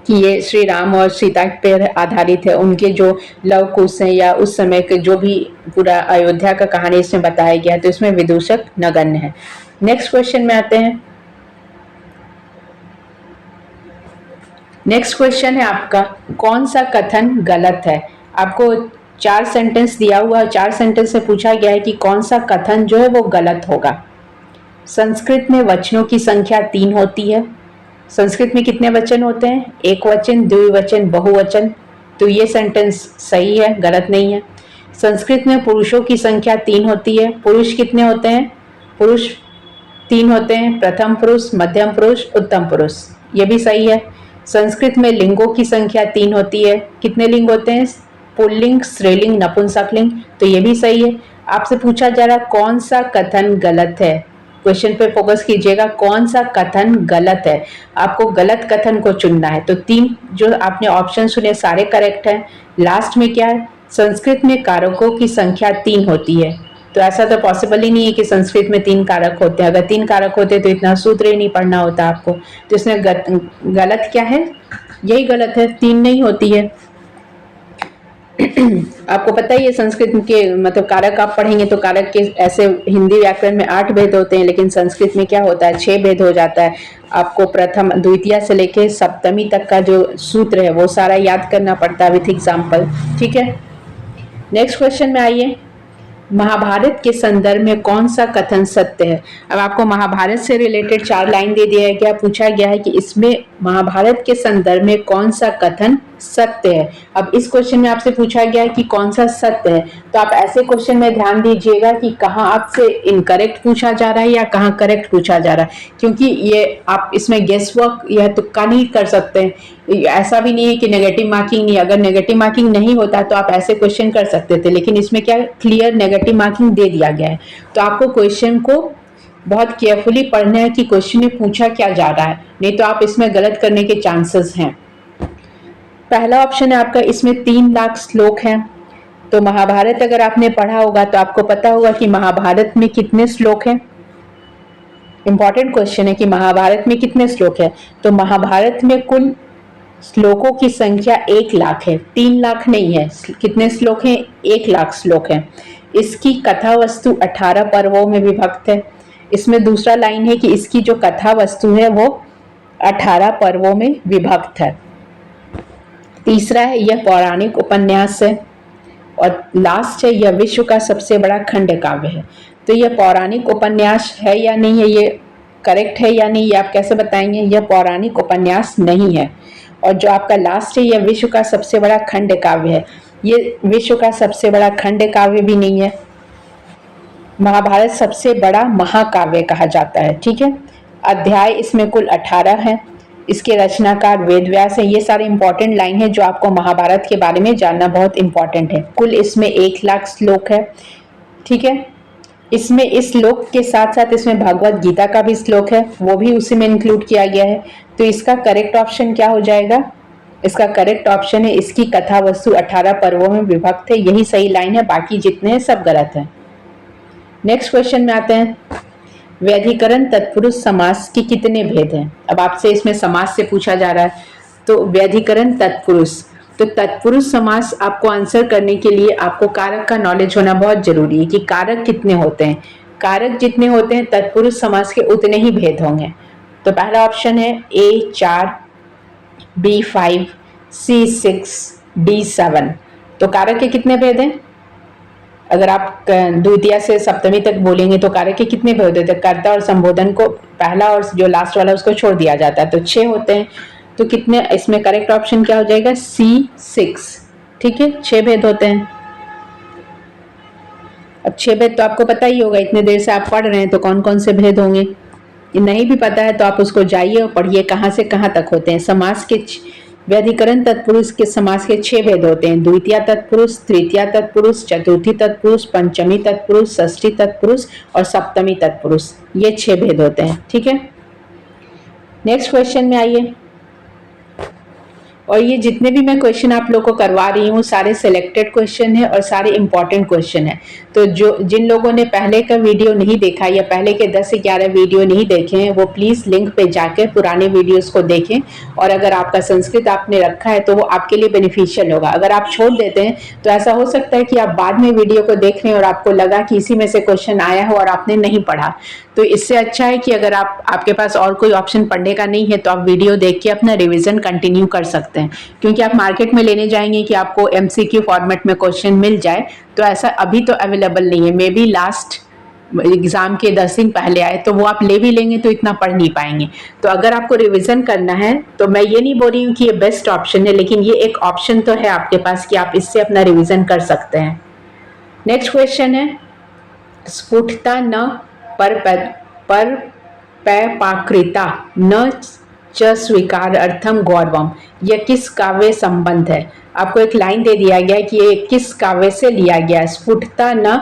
कि ये श्री राम और सीता पर आधारित है, उनके जो लव कुश है या उस समय के जो भी पूरा अयोध्या का कहानी इसमें बताया गया है, तो इसमें विदूषक नगण्य है। नेक्स्ट क्वेश्चन में आते हैं। नेक्स्ट क्वेश्चन है आपका, कौन सा कथन गलत है। आपको 4 सेंटेंस दिया हुआ है, 4 सेंटेंस से पूछा गया है कि कौन सा कथन जो है वो गलत होगा। संस्कृत में वचनों की संख्या 3 होती है। संस्कृत में कितने वचन होते हैं, एक वचन, द्विवचन, बहुवचन। तो ये सेंटेंस सही है, गलत नहीं है। संस्कृत में पुरुषों की संख्या 3 होती है। पुरुष कितने होते हैं, पुरुष 3 होते हैं, प्रथम पुरुष, मध्यम पुरुष, उत्तम पुरुष। ये भी सही है। संस्कृत में लिंगों की संख्या 3 होती है। कितने लिंग होते हैं, पुल्लिंग, स्त्रीलिंग, नपुंसकलिंग। तो ये भी सही है। आपसे पूछा जा रहा कौन सा कथन गलत है, क्वेश्चन पे फोकस कीजिएगा, कौन सा कथन गलत है, आपको गलत कथन को चुनना है। तो 3 जो आपने ऑप्शन सुने सारे करेक्ट हैं। लास्ट में क्या है, संस्कृत में कारकों की संख्या 3 होती है। तो ऐसा तो पॉसिबल ही नहीं है कि संस्कृत में 3 कारक होते हैं। अगर 3 कारक होते तो इतना सूत्र ही नहीं पढ़ना होता आपको। तो इसमें गलत क्या है, यही गलत है, 3 नहीं होती है। आपको पता ही है संस्कृत के मतलब कारक आप पढ़ेंगे तो कारक के ऐसे हिंदी व्याकरण में 8 भेद होते हैं, लेकिन संस्कृत में क्या होता है 6 भेद हो जाता है। आपको प्रथम द्वितीय से लेके सप्तमी तक का जो सूत्र है वो सारा याद करना पड़ता है विथ एग्जाम्पल। ठीक है, नेक्स्ट क्वेश्चन में आइए। महाभारत के संदर्भ में कौन सा कथन सत्य है। अब आपको महाभारत से रिलेटेड 4 लाइन दे दिया है, क्या पूछा गया है कि इसमें महाभारत के संदर्भ में कौन सा कथन सत्य है। अब इस क्वेश्चन में आपसे पूछा गया है कि कौन सा सत्य है, तो आप ऐसे क्वेश्चन में ध्यान दीजिएगा कि कहाँ आपसे इनकरेक्ट पूछा जा रहा है या कहाँ करेक्ट पूछा जा रहा है, क्योंकि ये आप इसमें गेस वर्क या तुक्का नहीं कर सकते हैं। ऐसा भी नहीं है कि नेगेटिव मार्किंग नहीं, अगर नेगेटिव मार्किंग नहीं होता तो आप ऐसे क्वेश्चन कर सकते थे, लेकिन इसमें क्या क्लियर नेगेटिव मार्किंग दे दिया गया है। तो आपको क्वेश्चन को बहुत केयरफुली पढ़ना है कि क्वेश्चन में पूछा क्या जा रहा है, नहीं तो आप इसमें गलत करने के चांसेस हैं। पहला ऑप्शन है आपका, इसमें 3 लाख श्लोक हैं। तो महाभारत अगर आपने पढ़ा होगा तो आपको पता होगा कि महाभारत में कितने श्लोक हैं। इंपॉर्टेंट क्वेश्चन है कि महाभारत में कितने श्लोक है। तो महाभारत में कुल श्लोकों की संख्या 1 लाख है, 3 लाख नहीं है। कितने श्लोक हैं, 1 लाख श्लोक हैं। इसकी कथा वस्तु 18 पर्वों में विभक्त है। इसमें दूसरा लाइन है कि इसकी जो कथा वस्तु है वो 18 पर्वों में विभक्त है। तीसरा है यह पौराणिक उपन्यास है, और लास्ट है यह विश्व का सबसे बड़ा खंड काव्य है। तो यह पौराणिक उपन्यास है या नहीं है, ये करेक्ट है या नहीं, ये आप कैसे बताएंगे। यह पौराणिक उपन्यास नहीं है। और जो आपका लास्ट है यह विश्व का सबसे बड़ा खंड काव्य है, ये विश्व का सबसे बड़ा खंड काव्य भी नहीं है। महाभारत सबसे बड़ा महाकाव्य कहा जाता है। ठीक है, अध्याय इसमें कुल 18 हैं। इसके रचनाकार वेदव्यास है। ये सारे इंपॉर्टेंट लाइन है जो आपको महाभारत के बारे में जानना बहुत इंपॉर्टेंट है। कुल इसमें 1 लाख श्लोक है। ठीक है, इसमें इस श्लोक के साथ साथ इसमें भगवत गीता का भी श्लोक है, वो भी उसी में इंक्लूड किया गया है। तो इसका करेक्ट ऑप्शन क्या हो जाएगा, इसका करेक्ट ऑप्शन है इसकी कथा वस्तु 18 पर्वों में विभक्त है, यही सही लाइन है, बाकी जितने हैं सब गलत हैं। नेक्स्ट क्वेश्चन में आते हैं। व्यधिकरण तत्पुरुष समास के कितने भेद हैं। अब आपसे इसमें समास से पूछा जा रहा है, तो व्यधिकरण तत्पुरुष, तो तत्पुरुष समास आपको आंसर करने के लिए आपको कारक का नॉलेज होना बहुत जरूरी है कि कारक कितने होते हैं। कारक जितने होते हैं तत्पुरुष समास के उतने ही भेद होंगे। तो पहला ऑप्शन है A 4, B 5, C 6, D 7। तो कारक के कितने भेद हैं, अगर आप द्वितीया से सप्तमी तक बोलेंगे तो कारक के कितने भेद होते हैं? कर्ता और संबोधन को पहला और जो लास्ट वाला उसको छोड़ दिया जाता है, तो 6 होते हैं। तो कितने, इसमें करेक्ट ऑप्शन क्या हो जाएगा? C6। ठीक है, 6 भेद होते हैं। अब 6 भेद तो आपको पता ही होगा, इतने देर से आप पढ़ रहे हैं, तो कौन कौन से भेद होंगे। नहीं भी पता है तो आप उसको जाइए और पढ़िए कहाँ से कहाँ तक होते हैं। समास के व्याधिकरण तत्पुरुष के समास के 6 भेद होते हैं: द्वितीया तत्पुरुष, तृतीया तत्पुरुष, चतुर्थी तत्पुरुष, पंचमी तत्पुरुष, षष्ठी तत्पुरुष और सप्तमी तत्पुरुष। ये 6 भेद होते हैं। ठीक है, नेक्स्ट क्वेश्चन में आइए। और ये जितने भी मैं क्वेश्चन आप लोग को करवा रही हूँ सारे सिलेक्टेड क्वेश्चन है और सारे इंपॉर्टेंट क्वेश्चन है। तो जो जिन लोगों ने पहले का वीडियो नहीं देखा या पहले के 10 से 11 वीडियो नहीं देखे हैं वो प्लीज़ लिंक पे जाकर पुराने वीडियोस को देखें। और अगर आपका संस्कृत आपने रखा है तो वो आपके लिए बेनिफिशियल होगा। अगर आप छोड़ देते हैं तो ऐसा हो सकता है कि आप बाद में वीडियो को देख लें और आपको लगा कि इसी में से क्वेश्चन आया हो और आपने नहीं पढ़ा। तो इससे अच्छा है कि अगर आपके पास और कोई ऑप्शन पढ़ने का नहीं है तो आप वीडियो देख के अपना रिवीजन कंटिन्यू कर सकते हैं। क्योंकि आप मार्केट में लेने जाएंगे कि आपको एमसीक्यू फॉर्मेट में क्वेश्चन मिल जाए, तो ऐसा अभी तो अवेलेबल नहीं है। मे बी लास्ट एग्जाम के 10 दिन पहले आए, तो वो आप ले भी लेंगे तो इतना पढ़ नहीं पाएंगे। तो अगर आपको रिवीजन करना है तो मैं ये नहीं बोल रही हूँ कि ये बेस्ट ऑप्शन है, लेकिन ये एक ऑप्शन तो है आपके पास कि आप इससे अपना रिवीजन कर सकते हैं। नेक्स्ट क्वेश्चन है, स्फुटता न पर पैपाकृता न च स्वीकार अर्थम गौरवम, यह किस काव्य संबंध है? आपको एक लाइन दे दिया गया है कि ये किस काव्य से लिया गया है। स्फुटता न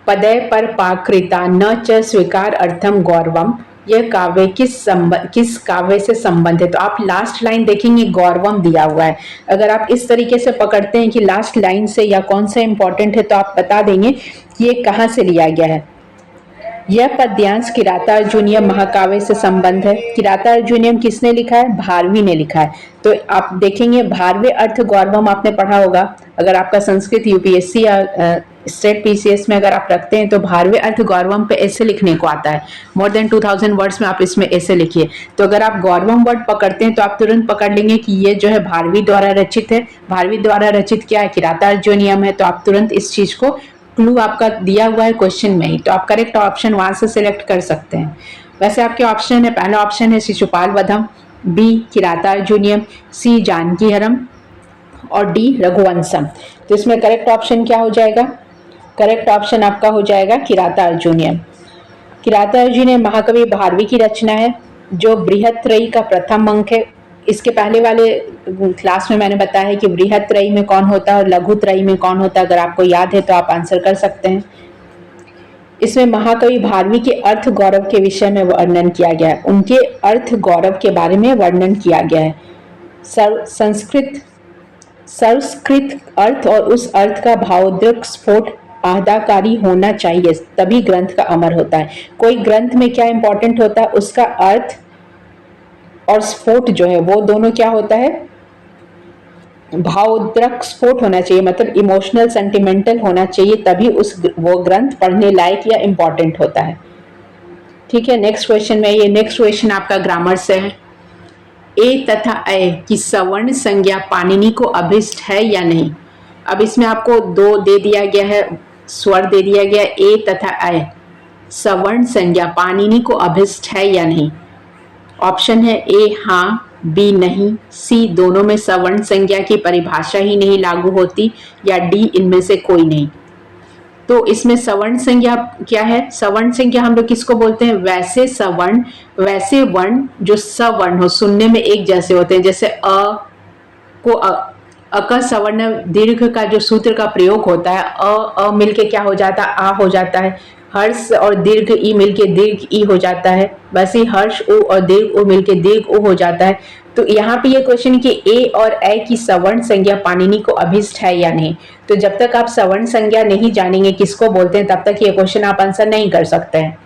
पदय पर पाकृता न च स्वीकार अर्थम गौरवम, यह काव्य किस काव्य से संबंध है? तो आप लास्ट लाइन देखेंगे गौरवम दिया हुआ है। अगर आप इस तरीके से पकड़ते हैं कि लास्ट लाइन से या कौन सा इंपॉर्टेंट है तो आप बता देंगे कि ये कहाँ से लिया गया है। यह पद्यांश किरातार्जुनीयम महाकाव्य से संबंध है। किरातार्जुनीयम किसने लिखा है? भारवी ने लिखा है। तो आप देखेंगे भारवे अर्थ गौरवम आपने पढ़ा होगा। अगर आपका संस्कृत यूपीएससी या स्टेट पीसीएस में अगर आप रखते हैं तो भारवे अर्थ गौरवम पे ऐसे लिखने को आता है। मोर देन 2000 वर्ड्स में आप इसमें ऐसे लिखिए। तो अगर आप गौरवम वर्ड पकड़ते हैं तो आप तुरंत पकड़ लेंगे कि ये जो है भारवी द्वारा रचित है। भारवी द्वारा रचित क्या है? किरातार्जुनीयम है। तो आप तुरंत इस चीज को, क्लू आपका दिया हुआ है क्वेश्चन में ही, तो आप करेक्ट ऑप्शन वहां से सिलेक्ट कर सकते हैं। वैसे आपके ऑप्शन है, पहला ऑप्शन है शिशुपाल वधम, बी किरातार्जुनीयम, सी जानकीहरम और डी रघुवंशम। तो इसमें करेक्ट ऑप्शन क्या हो जाएगा? करेक्ट ऑप्शन आपका हो जाएगा किरातार्जुनीयम। किरातार्जुनीयम महाकवि भारवी की रचना है जो बृहत्त्रयी का प्रथम अंक है। इसके पहले वाले क्लास में मैंने बताया है कि बृहत्त्रयी में कौन होता है और लघुत्रयी में कौन होता है। अगर आपको याद है तो आप आंसर कर सकते हैं। इसमें महाकवि भारवी के अर्थ गौरव के विषय में वर्णन किया गया है। उनके अर्थ गौरव के बारे में वर्णन किया गया है। संस्कृत अर्थ और उस अर्थ का भावोद्वेग स्फोट आह्लादकारी होना चाहिए, तभी ग्रंथ का अमर होता है। कोई ग्रंथ में क्या इंपॉर्टेंट होता है? उसका अर्थ और स्फोट जो है वो दोनों क्या होता है? भावोद्रेक स्फोट होना चाहिए, मतलब इमोशनल सेंटिमेंटल होना चाहिए, तभी वो ग्रंथ पढ़ने लायक या इंपॉर्टेंट होता है। ठीक है, नेक्स्ट क्वेश्चन में ये नेक्स्ट क्वेश्चन आपका ग्रामर से है। ए तथा अ की सवर्ण संज्ञा पाणिनि को अभिष्ट है या नहीं? अब इसमें आपको दो दे दिया गया है, स्वर दे दिया गया ए तथा अ, सवर्ण संज्ञा पाणिनि को अभिष्ट है या नहीं? ऑप्शन है ए हाँ, बी नहीं, सी दोनों में सवर्ण संज्ञा की परिभाषा ही नहीं लागू होती, या डी इनमें से कोई नहीं। तो इसमें सवर्ण संज्ञा क्या है? सवर्ण संज्ञा हम लोग किसको बोलते हैं? वैसे सवर्ण, वैसे वर्ण जो सवर्ण हो, सुनने में एक जैसे होते हैं। जैसे अ को अका सवर्ण दीर्घ का जो सूत्र का प्रयोग होता है, अ मिलके क्या हो जाता है? आ हो जाता है। हर्ष और दीर्घ ई मिलके दीर्घ ई हो जाता है। वैसे हर्ष उ और दीर्घ उ मिलके दीर्घ उ हो जाता है। तो यहाँ पे ये क्वेश्चन है कि ए और ए की सवर्ण संज्ञा पाणिनि को अभिष्ट है या नहीं। तो जब तक आप सवर्ण संज्ञा नहीं जानेंगे किसको बोलते हैं, तब तक ये क्वेश्चन आप आंसर नहीं कर सकते हैं।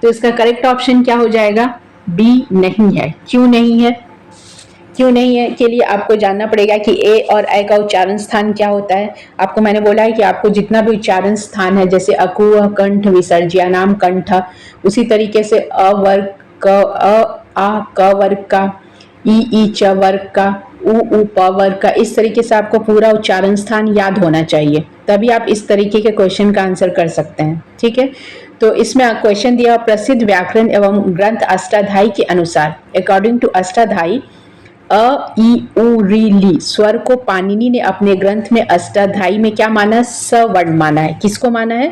तो इसका करेक्ट ऑप्शन क्या हो जाएगा? बी नहीं है। क्यों नहीं है? क्यों नहीं है के लिए आपको जानना पड़ेगा कि ए और ए का उच्चारण स्थान क्या होता है। आपको मैंने बोला है कि आपको जितना भी उच्चारण स्थान है, जैसे अकुह कंठ, विसर्जयानाम कंठ, उसी तरीके से अवर्ग क, अ आ क वर्ग का, ई च वर्ग का, उ प वर्ग का, इस तरीके से आपको पूरा उच्चारण स्थान याद होना चाहिए, तभी आप इस तरीके के क्वेश्चन का आंसर कर सकते हैं। ठीक है, तो इसमें क्वेश्चन दिया प्रसिद्ध व्याकरण एवं ग्रंथ अष्टाध्यायी के अनुसार, अकॉर्डिंग टू अष्टाध्यायी अ ई उ री ली स्वर को पाणिनि ने अपने ग्रंथ में अष्टाध्यायी में क्या माना? सवर्ण माना है। किसको माना है?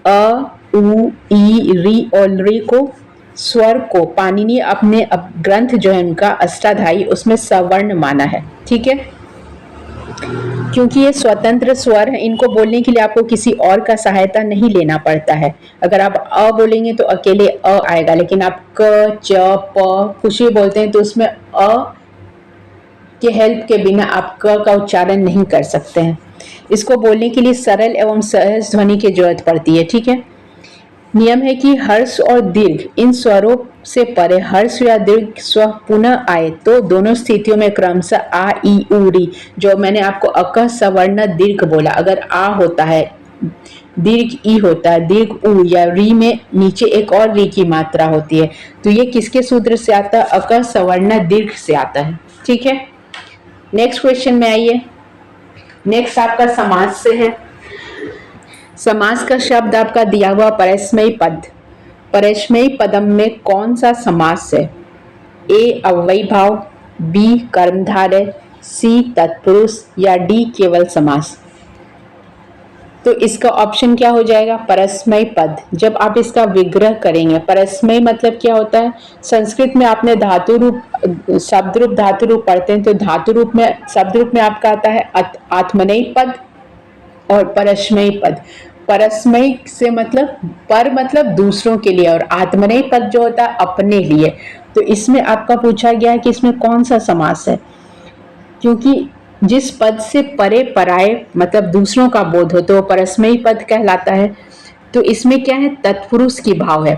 अ उ ई री और री को, स्वर को पाणिनि अपने ग्रंथ जो है उनका अष्टाध्यायी उसमें सवर्ण माना है। ठीक है, क्योंकि ये स्वतंत्र स्वर है, इनको बोलने के लिए आपको किसी और का सहायता नहीं लेना पड़ता है। अगर आप अ बोलेंगे तो अकेले अ आएगा, लेकिन आप क च प कुछ भी बोलते हैं तो उसमें अ के हेल्प के बिना आप क का उच्चारण नहीं कर सकते हैं। इसको बोलने के लिए सरल एवं सहज ध्वनि की जरूरत पड़ती है। ठीक है, नियम है कि हर्ष और दीर्घ इन स्वरों से परे हर्ष या दीर्घ स्वर पुनः आए तो दोनों स्थितियों में क्रमशः आ ई उ री, जो मैंने आपको अक सवर्ण दीर्घ बोला, अगर आ होता है, दीर्घ ई होता है, दीर्घ उ या री में नीचे एक और री की मात्रा होती है, तो ये किसके सूत्र से आता है? अक सवर्ण दीर्घ से आता है। ठीक है, नेक्स्ट क्वेश्चन में आइए। नेक्स्ट आपका समास से है। समास का शब्द आपका दिया हुआ परस्मैई पद, परस्मैई पदम में कौन सा समास है? ए अव्ययी भाव, बी कर्मधारय, सी तत्पुरुष या डी केवल समास? तो इसका ऑप्शन क्या हो जाएगा? परस्मैई पद। जब आप इसका विग्रह करेंगे, परस्मैई मतलब क्या होता है? संस्कृत में आपने धातु रूप, शब्द रूप धातु रूप पढ़ते हैं, तो धातु रूप में, शब्द रूप में आपका आता है आत्मनेयी पद और परस्मैई पद। परस्मैई से मतलब पर मतलब दूसरों के लिए, और आत्मनेयी पद जो होता है अपने लिए। तो इसमें आपका पूछा गया है कि इसमें कौन सा समास है, क्योंकि जिस पद से परे पराये मतलब दूसरों का बोध हो तो वो परस्मैई पद कहलाता है। तो इसमें क्या है? तत्पुरुष की भाव है।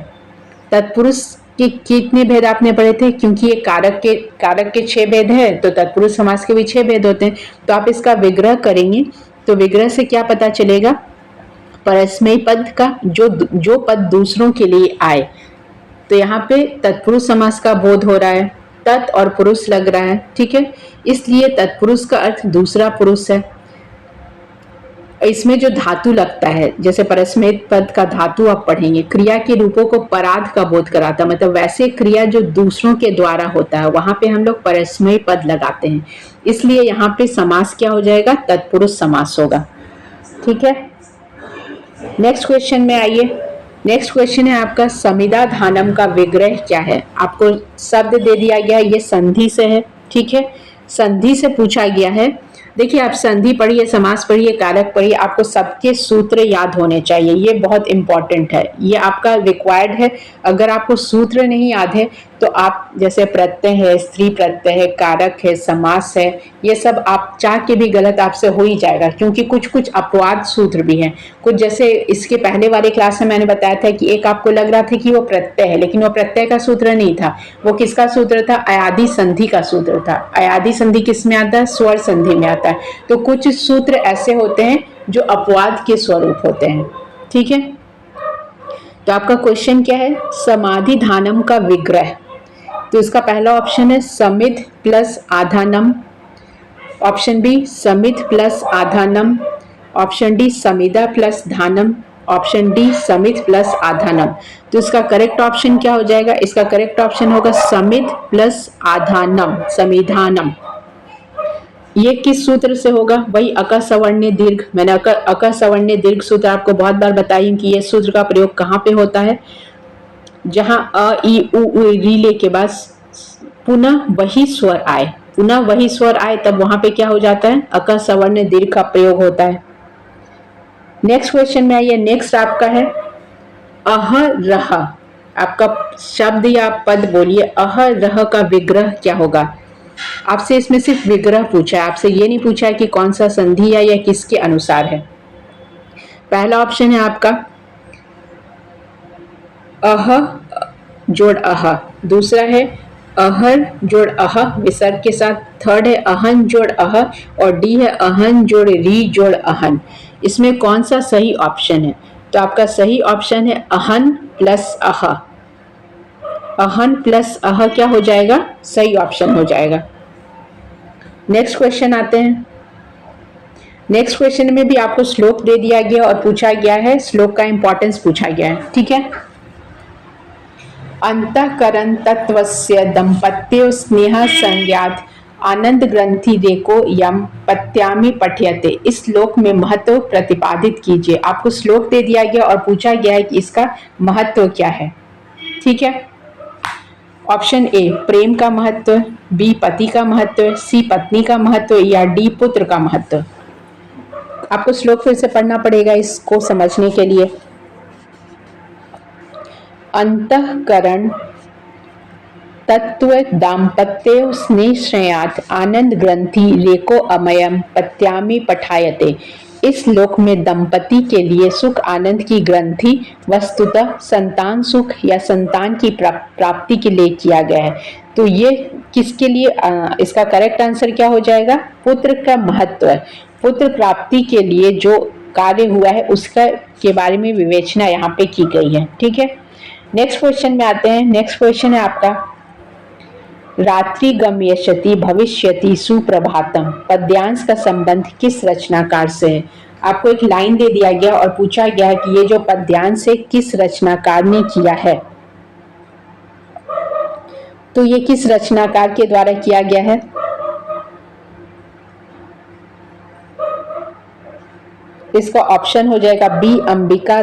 तत्पुरुष के कितने भेद आपने पढ़े थे? क्योंकि ये कारक के 6 भेद है, तो तत्पुरुष समास के भी 6 भेद होते हैं। तो आप इसका विग्रह करेंगे तो विग्रह से क्या पता चलेगा? परस्मैई पद का जो पद दूसरों के लिए आए, तो यहाँ पे तत्पुरुष समास का बोध हो रहा है, तत् और पुरुष लग रहा है। ठीक है, इसलिए तत्पुरुष का अर्थ दूसरा पुरुष है। इसमें जो धातु लगता है, जैसे परस्मैई पद का धातु आप पढ़ेंगे, क्रिया के रूपों को पराध का बोध कराता, मतलब वैसे क्रिया जो दूसरों के द्वारा होता है वहां पे हम लोग परस्मैई पद लगाते हैं, इसलिए यहाँ पे समास क्या हो जाएगा? तत्पुरुष समास होगा। ठीक है, नेक्स्ट क्वेश्चन में आइए। नेक्स्ट क्वेश्चन है आपका समिधा धानम का विग्रह क्या है? आपको शब्द दे दिया गया है, ये संधि से है। ठीक है, संधि से पूछा गया है। देखिए, आप संधि पढ़िए, समास पढ़िए, कारक पढ़िए, आपको सबके सूत्र याद होने चाहिए, ये बहुत इंपॉर्टेंट है, ये आपका रिक्वायर्ड है। अगर आपको सूत्र नहीं याद है तो आप जैसे प्रत्यय है, स्त्री प्रत्यय है, कारक है, समास है, ये सब आप चाह के भी गलत आपसे हो ही जाएगा, क्योंकि कुछ कुछ अपवाद सूत्र भी हैं। कुछ जैसे इसके पहले वाले क्लास में मैंने बताया था कि एक आपको लग रहा था कि वो प्रत्यय है, लेकिन वो प्रत्यय का सूत्र नहीं था, वो किसका सूत्र था? अयादि संधि का सूत्र था। अयादि संधि किस में आता है? स्वर संधि में आता है। तो कुछ सूत्र ऐसे होते हैं जो अपवाद के स्वरूप होते हैं। ठीक है, तो आपका क्वेश्चन क्या है? समाधि धानम का विग्रह। तो इसका पहला ऑप्शन है समिध प्लस आधानम, ऑप्शन बी समिध प्लस आधानम, ऑप्शन डी समिधा प्लस धानम, ऑप्शन डी समिध प्लस आधानम। तो इसका करेक्ट ऑप्शन क्या हो जाएगा? इसका करेक्ट ऑप्शन होगा समिध प्लस आधानम, समिधानम। ये किस सूत्र से होगा? वही अक सवर्ण्य दीर्घ। मैंने अक सवर्ण्य दीर्घ सूत्र आपको बहुत बार बताई कि ये सूत्र का प्रयोग कहाँ पे होता है? जहां अ ई उ री ले के बाद पुनः वही स्वर आए, पुनः वही स्वर आए, तब वहां पे क्या हो जाता है? अक सवर्ण दीर्घ का प्रयोग होता है। नेक्स्ट क्वेश्चन में आइए। नेक्स्ट आपका है अह रह। आपका शब्द या पद बोलिए, अह रह का विग्रह क्या होगा? आपसे इसमें सिर्फ विग्रह पूछा है, आपसे ये नहीं पूछा है कि कौन सा संधि है या किसके अनुसार है। पहला ऑप्शन है आपका अह जोड़ अह, दूसरा है अहर जोड़ अह विसर्ग के साथ, थर्ड है अहन जोड़ अह, और डी है अहन जोड़ री जोड़ अहन। इसमें कौन सा सही ऑप्शन है? तो आपका सही ऑप्शन है अहन प्लस अह। अहन प्लस अह क्या हो जाएगा, सही ऑप्शन हो जाएगा। नेक्स्ट क्वेश्चन आते हैं। नेक्स्ट क्वेश्चन में भी आपको श्लोक दे दिया गया और पूछा गया है, श्लोक का इंपॉर्टेंस पूछा गया है, ठीक है। अंतःकरण तत्वस्य दंपत्यो स्नेह संज्ञात आनंद ग्रंथि रेको यम पत्यामी पठ्यते। इस श्लोक में महत्व प्रतिपादित कीजिए। आपको श्लोक दे दिया गया और पूछा गया है कि इसका महत्व क्या है, ठीक है। ऑप्शन ए प्रेम का महत्व, बी पति का महत्व, सी पत्नी का महत्व या डी पुत्र का महत्व। आपको श्लोक फिर से पढ़ना पड़ेगा इसको समझने के लिए। अंतःकरण तत्व दाम्पत्यो स्नेहश्रयात आनंद ग्रंथि रेको अमयम पत्यामी पठायते। इस श्लोक में दंपति के लिए सुख आनंद की ग्रंथि वस्तुतः संतान सुख या संतान की प्राप्ति के लिए किया गया है। तो ये किसके लिए, इसका करेक्ट आंसर क्या हो जाएगा, पुत्र का महत्व है। पुत्र प्राप्ति के लिए जो कार्य हुआ है उसका के बारे में विवेचना यहाँ पे की गई है, ठीक है। नेक्स्ट क्वेश्चन में आते हैं। नेक्स्ट क्वेश्चन है आपका, रात्रि गम्यष्यति भविष्यति सुप्रभातम पद्यांश का संबंध किस रचनाकार से है। आपको एक लाइन दे दिया गया और पूछा गया है कि ये जो पद्यांश है किस रचनाकार ने किया है। तो ये किस रचनाकार के द्वारा किया गया है। इसका ऑप्शन हो जाएगा बी अंबिका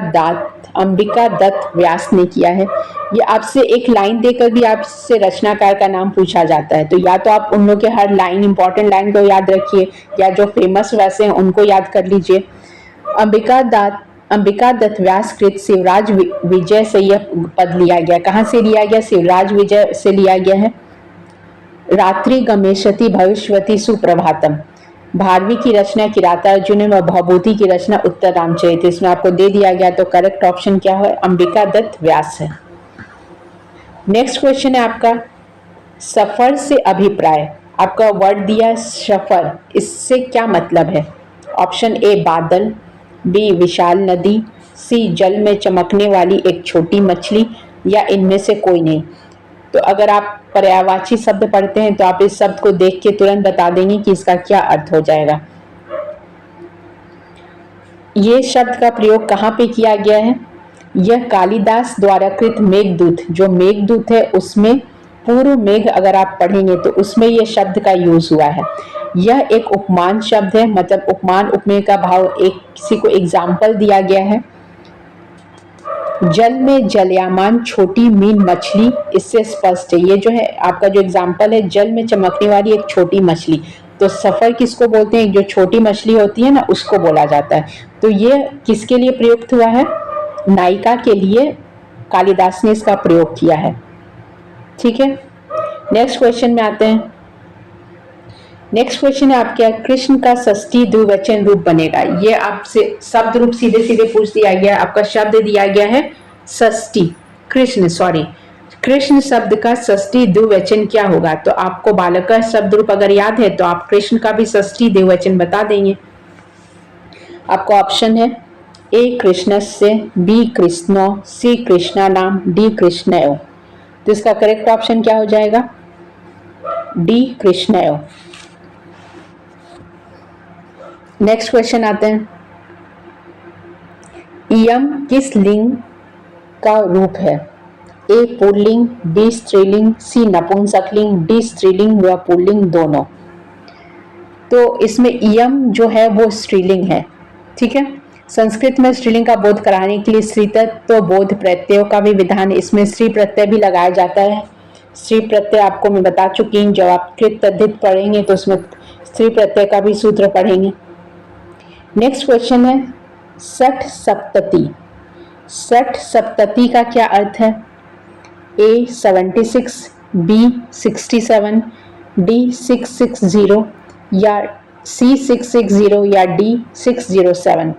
दत्त व्यास ने किया है। ये आपसे एक लाइन देकर भी आपसे रचनाकार का नाम पूछा जाता है, तो या तो आप उन लोग के हर लाइन इंपॉर्टेंट लाइन को याद रखिए या जो फेमस वैसे हैं उनको याद कर लीजिए। अंबिका दत्त व्यास कृत शिवराज विजय से यह पद लिया गया। कहाँ से लिया गया, शिवराज विजय से लिया गया है। रात्रि गमेशति भविष्यति सुप्रभातम, भारवी की रचना किरातार्जुन व भवभूति की रचना उत्तर रामचरित। इसमें आपको दे दिया गया, तो करेक्ट ऑप्शन क्या है, अंबिका दत्त व्यास है। नेक्स्ट क्वेश्चन है आपका, सफर से अभिप्राय। आपका वर्ड दिया सफर, इससे क्या मतलब है। ऑप्शन ए बादल, बी विशाल नदी, सी जल में चमकने वाली एक छोटी मछली या इनमें से कोई नहीं। तो अगर आप पर्यायवाची शब्द पढ़ते हैं तो आप इस शब्द को देख के तुरंत बता देंगे कि इसका क्या अर्थ हो जाएगा। ये शब्द का प्रयोग कहाँ पे किया गया है, यह कालिदास द्वारा कृत मेघदूत, जो मेघदूत है उसमें पूर्व मेघ अगर आप पढ़ेंगे तो उसमें यह शब्द का यूज हुआ है। यह एक उपमान शब्द है, मतलब उपमान उपमेय का भाव, एक किसी को एग्जाम्पल दिया गया है। जल में जलयामान छोटी मीन मछली, इससे स्पष्ट है। ये जो है आपका जो एग्जाम्पल है, जल में चमकने वाली एक छोटी मछली, तो सफर किसको बोलते हैं, जो छोटी मछली होती है ना उसको बोला जाता है। तो ये किसके लिए प्रयुक्त हुआ है, नायिका के लिए कालिदास ने इसका प्रयोग किया है, ठीक है। नेक्स्ट क्वेश्चन में आते हैं। नेक्स्ट क्वेश्चन है आपके, कृष्ण का षष्ठी द्विवचन रूप बनेगा। ये आपसे शब्द रूप सीधे सीधे पूछ दिया गया। आपका शब्द दिया गया है षष्ठी, कृष्ण शब्द का षष्ठी द्विवचन क्या होगा। तो आपको बालक का शब्द रूप अगर याद है तो आप कृष्ण का भी षष्ठी द्विवचन बता देंगे। आपको ऑप्शन है ए कृष्णस्य, बी कृष्णो, सी कृष्णा नाम, डी कृष्णयो। तो इसका करेक्ट ऑप्शन क्या हो जाएगा, डी कृष्णयो। नेक्स्ट क्वेश्चन आते हैं, इयम किस लिंग का रूप है। ए पुल्लिंग, बी स्त्रीलिंग, सी नपुंसकलिंग, डी स्त्रीलिंग व पुल्लिंग दोनों। तो इसमें इयम जो है वो स्त्रीलिंग है, ठीक है। संस्कृत में स्त्रीलिंग का बोध कराने के लिए स्त्रीतत्व बोध प्रत्ययों का भी विधान, इसमें स्त्री प्रत्यय भी लगाया जाता है। स्त्री प्रत्यय आपको मैं बता चुकी हूँ, जब आप कृत तद्धित पढ़ेंगे तो उसमें स्त्री प्रत्यय का भी सूत्र पढ़ेंगे। नेक्स्ट क्वेश्चन है, षठ सप्तति। षठ सप्तति का क्या अर्थ है। ए 76, बी 67, डी 660 या सी 660 या डी 607।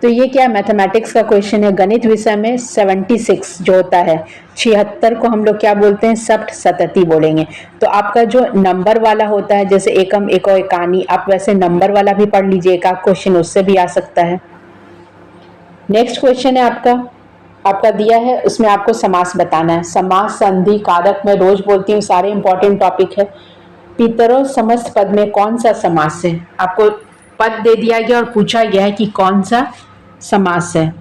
तो ये क्या मैथमेटिक्स का क्वेश्चन है। गणित विषय में 76 जो होता है, 76 को हम लोग क्या बोलते हैं, सप्त सतति बोलेंगे। तो आपका जो नंबर वाला होता है, जैसे एकम, एको, एकानी, आप वैसे नंबर वाला भी पढ़ लीजिए, एक आध क्वेश्चन उससे भी आ सकता है। नेक्स्ट क्वेश्चन है आपका, आपका दिया है, उसमें आपको समास बताना है। समास, संधि, कारक मैं रोज बोलती हूँ, सारे इंपॉर्टेंट टॉपिक है। पितरों समस्त पद में कौन सा समास है? आपको पद दे दिया गया और पूछा गया है कि कौन सा समास है।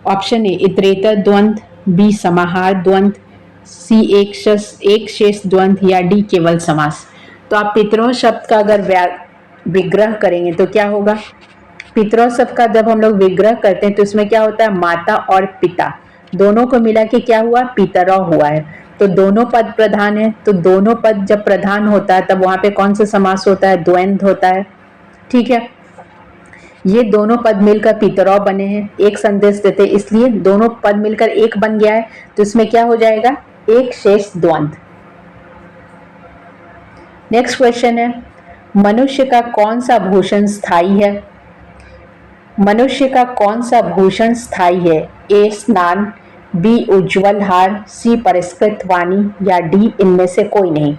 ऑप्शन ए इतरेतर द्वंद्व, बी समाहार द्वंद्व, सी एक शेष द्वंद्व या डी केवल समास। तो आप पितरों शब्द का अगर विग्रह करेंगे तो क्या होगा? पितरों शब्द का जब हम लोग विग्रह करते हैं तो इसमें क्या होता है? माता और पिता दोनों को मिला के क्या हुआ? पितरौ हुआ है। तो दोनों पद प्रधान है, तो दोनों पद जब प्रधान होता है तब वहां पे कौन सा समास होता है? द्वंद्व होता है। ठीक है, ये दोनों पद मिलकर पितरौ बने हैं, एक संदेश देते, इसलिए दोनों पद मिलकर एक बन गया है। तो इसमें क्या हो जाएगा? एक शेष द्वंद्व। नेक्स्ट क्वेश्चन है, मनुष्य का कौन सा भूषण स्थायी है? मनुष्य का कौन सा भूषण स्थायी है? ए स्नान, बी उज्ज्वल हार, सी परिष्कृत वाणी या डी इनमें से कोई नहीं।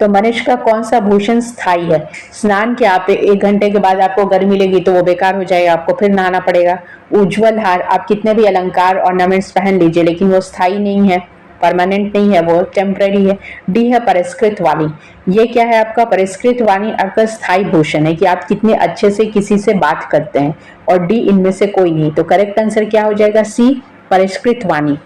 तो मनुष्य का कौन सा भूषण स्थायी है? स्नान के आप 1 घंटे के बाद आपको गर्मी लगी तो वो बेकार हो जाएगा, आपको फिर नहाना पड़ेगा। उज्ज्वल हार, आप कितने भी अलंकार ऑर्नामेंट्स पहन लीजिए लेकिन वो स्थायी नहीं है, परमानेंट नहीं है, वो टेम्पररी है। डी है परिष्कृत वाणी। ये क्या है आपका? परिष्कृत वाणी आपका स्थायी भूषण है कि आप कितने अच्छे से किसी से बात करते हैं। और डी इनमें से कोई नहीं। तो करेक्ट आंसर क्या हो जाएगा? सी परिष्कृत वाणी।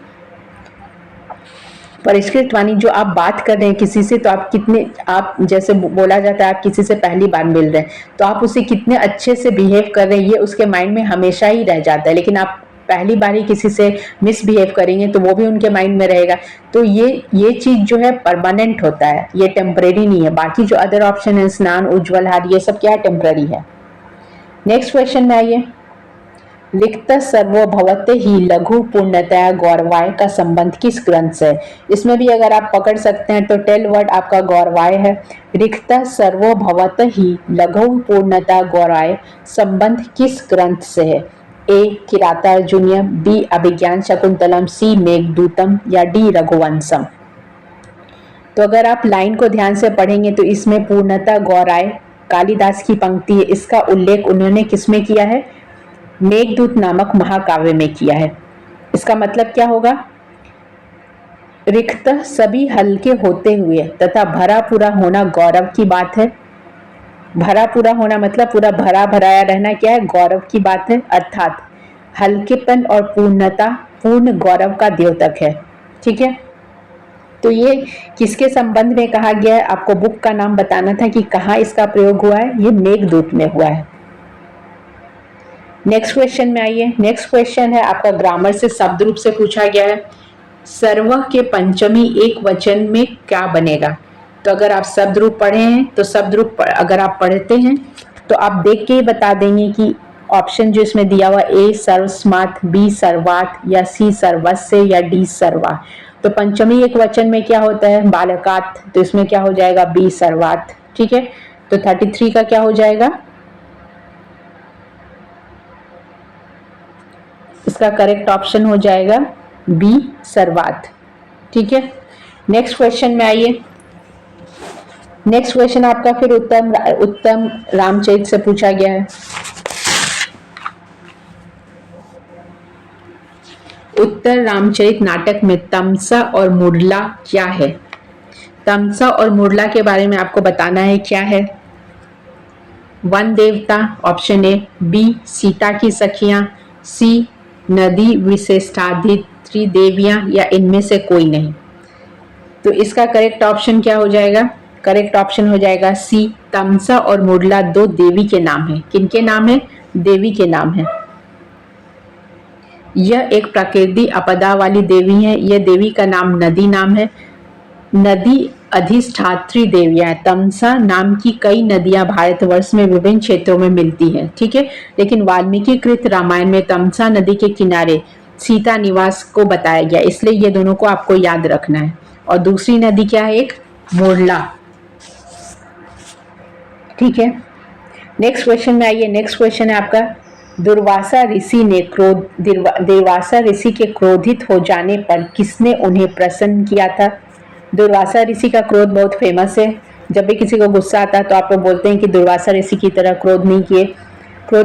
परिष्कृत वाणी, जो आप बात कर रहे हैं किसी से तो आप कितने, आप जैसे बोला जाता है आप किसी से पहली बार मिल रहे हैं तो आप उसे कितने अच्छे से बिहेव कर रहे हैं ये उसके माइंड में हमेशा ही रह जाता है। लेकिन आप पहली बार ही किसी से मिसबिहेव करेंगे तो वो भी उनके माइंड में रहेगा। तो ये चीज जो है परमानेंट होता है, ये टेम्परेरी नहीं है। बाकी जो अदर ऑप्शन है स्नान, उज्ज्वल हार, ये सब क्या है? टेम्परेरी है। नेक्स्ट क्वेश्चन में आइए, लिखत सर्वभवत ही लघु पूर्णतया गौरवाय का संबंध किस ग्रंथ से है? इसमें भी अगर आप पकड़ सकते हैं तो टेल वर्ड आपका गौरवाय है। रिक्त सर्वभवत ही लघु पूर्णता गौरवाय संबंध किस ग्रंथ से है? ए किरातार्जुनीय, बी अभिज्ञान शकुंतलम, सी मेघदूतम या डी रघुवंशम। तो अगर आप लाइन को ध्यान से पढ़ेंगे तो इसमें पूर्णता गौराय कालिदास की पंक्ति है, इसका उल्लेख उन्होंने किसमें किया है? मेघदूत नामक महाकाव्य में किया है। इसका मतलब क्या होगा? रिक्त सभी हल्के होते हुए तथा भरा पूरा होना गौरव की बात है। भरा पूरा होना मतलब पूरा भरा भराया रहना क्या है? गौरव की बात है। अर्थात हल्केपन और पूर्णता पूर्ण गौरव का द्योतक है। ठीक है, तो ये किसके संबंध में कहा गया है? आपको बुक का नाम बताना था कि कहाँ इसका प्रयोग हुआ है। ये मेघदूत में हुआ है। नेक्स्ट क्वेश्चन में आइए। नेक्स्ट क्वेश्चन है आपका ग्रामर से, शब्द रूप से पूछा गया है। सर्व के पंचमी एक वचन में क्या बनेगा? तो अगर आप शब्द रूप पढ़े हैं तो शब्द रूप अगर आप पढ़ते हैं तो आप देख के ही बता देंगे कि ऑप्शन जो इसमें दिया हुआ ए सर्वस्मात, बी सर्वात या सी सर्वस्य या डी सर्वा। तो पंचमी एक वचन में क्या होता है? बालकात। तो इसमें क्या हो जाएगा? बी सर्वात। ठीक है, तो 33 का क्या हो जाएगा? इसका करेक्ट ऑप्शन हो जाएगा बी सर्वात। ठीक है, नेक्स्ट क्वेश्चन में आइए। नेक्स्ट क्वेश्चन आपका फिर उत्तम रामचरित से पूछा गया है। उत्तर रामचरित नाटक में तमसा और मुरला क्या है? तमसा और मुरला के बारे में आपको बताना है क्या है? वन देवता ऑप्शन ए, बी सीता की सखियां, सी नदी विशिष्टाधित्री देवियां या इनमें से कोई नहीं। तो इसका करेक्ट ऑप्शन क्या हो जाएगा? करेक्ट ऑप्शन हो जाएगा सी, तमसा और मुरला दो देवी के नाम है। किनके नाम है? देवी के नाम है। यह एक प्रकृति आपदा वाली देवी है। यह देवी का नाम नदी नाम है। नदी अधिष्ठात्री देवियां। तमसा नाम की कई नदियां भारतवर्ष में विभिन्न क्षेत्रों में मिलती हैं। ठीक है, लेकिन वाल्मीकि कृत रामायण में तमसा नदी के किनारे सीता निवास को बताया गया, इसलिए ये दोनों को आपको याद रखना है। और दूसरी नदी क्या है? एक मोरला। ठीक है, नेक्स्ट क्वेश्चन में आइए। नेक्स्ट क्वेश्चन है आपका, दुर्वासा ऋषि के क्रोधित हो जाने पर किसने उन्हें प्रसन्न किया था? दुर्वासा ऋषि का क्रोध बहुत फेमस है। जब भी किसी को गुस्सा आता है तो आप लोग बोलते हैं कि दुर्वासा ऋषि की तरह क्रोध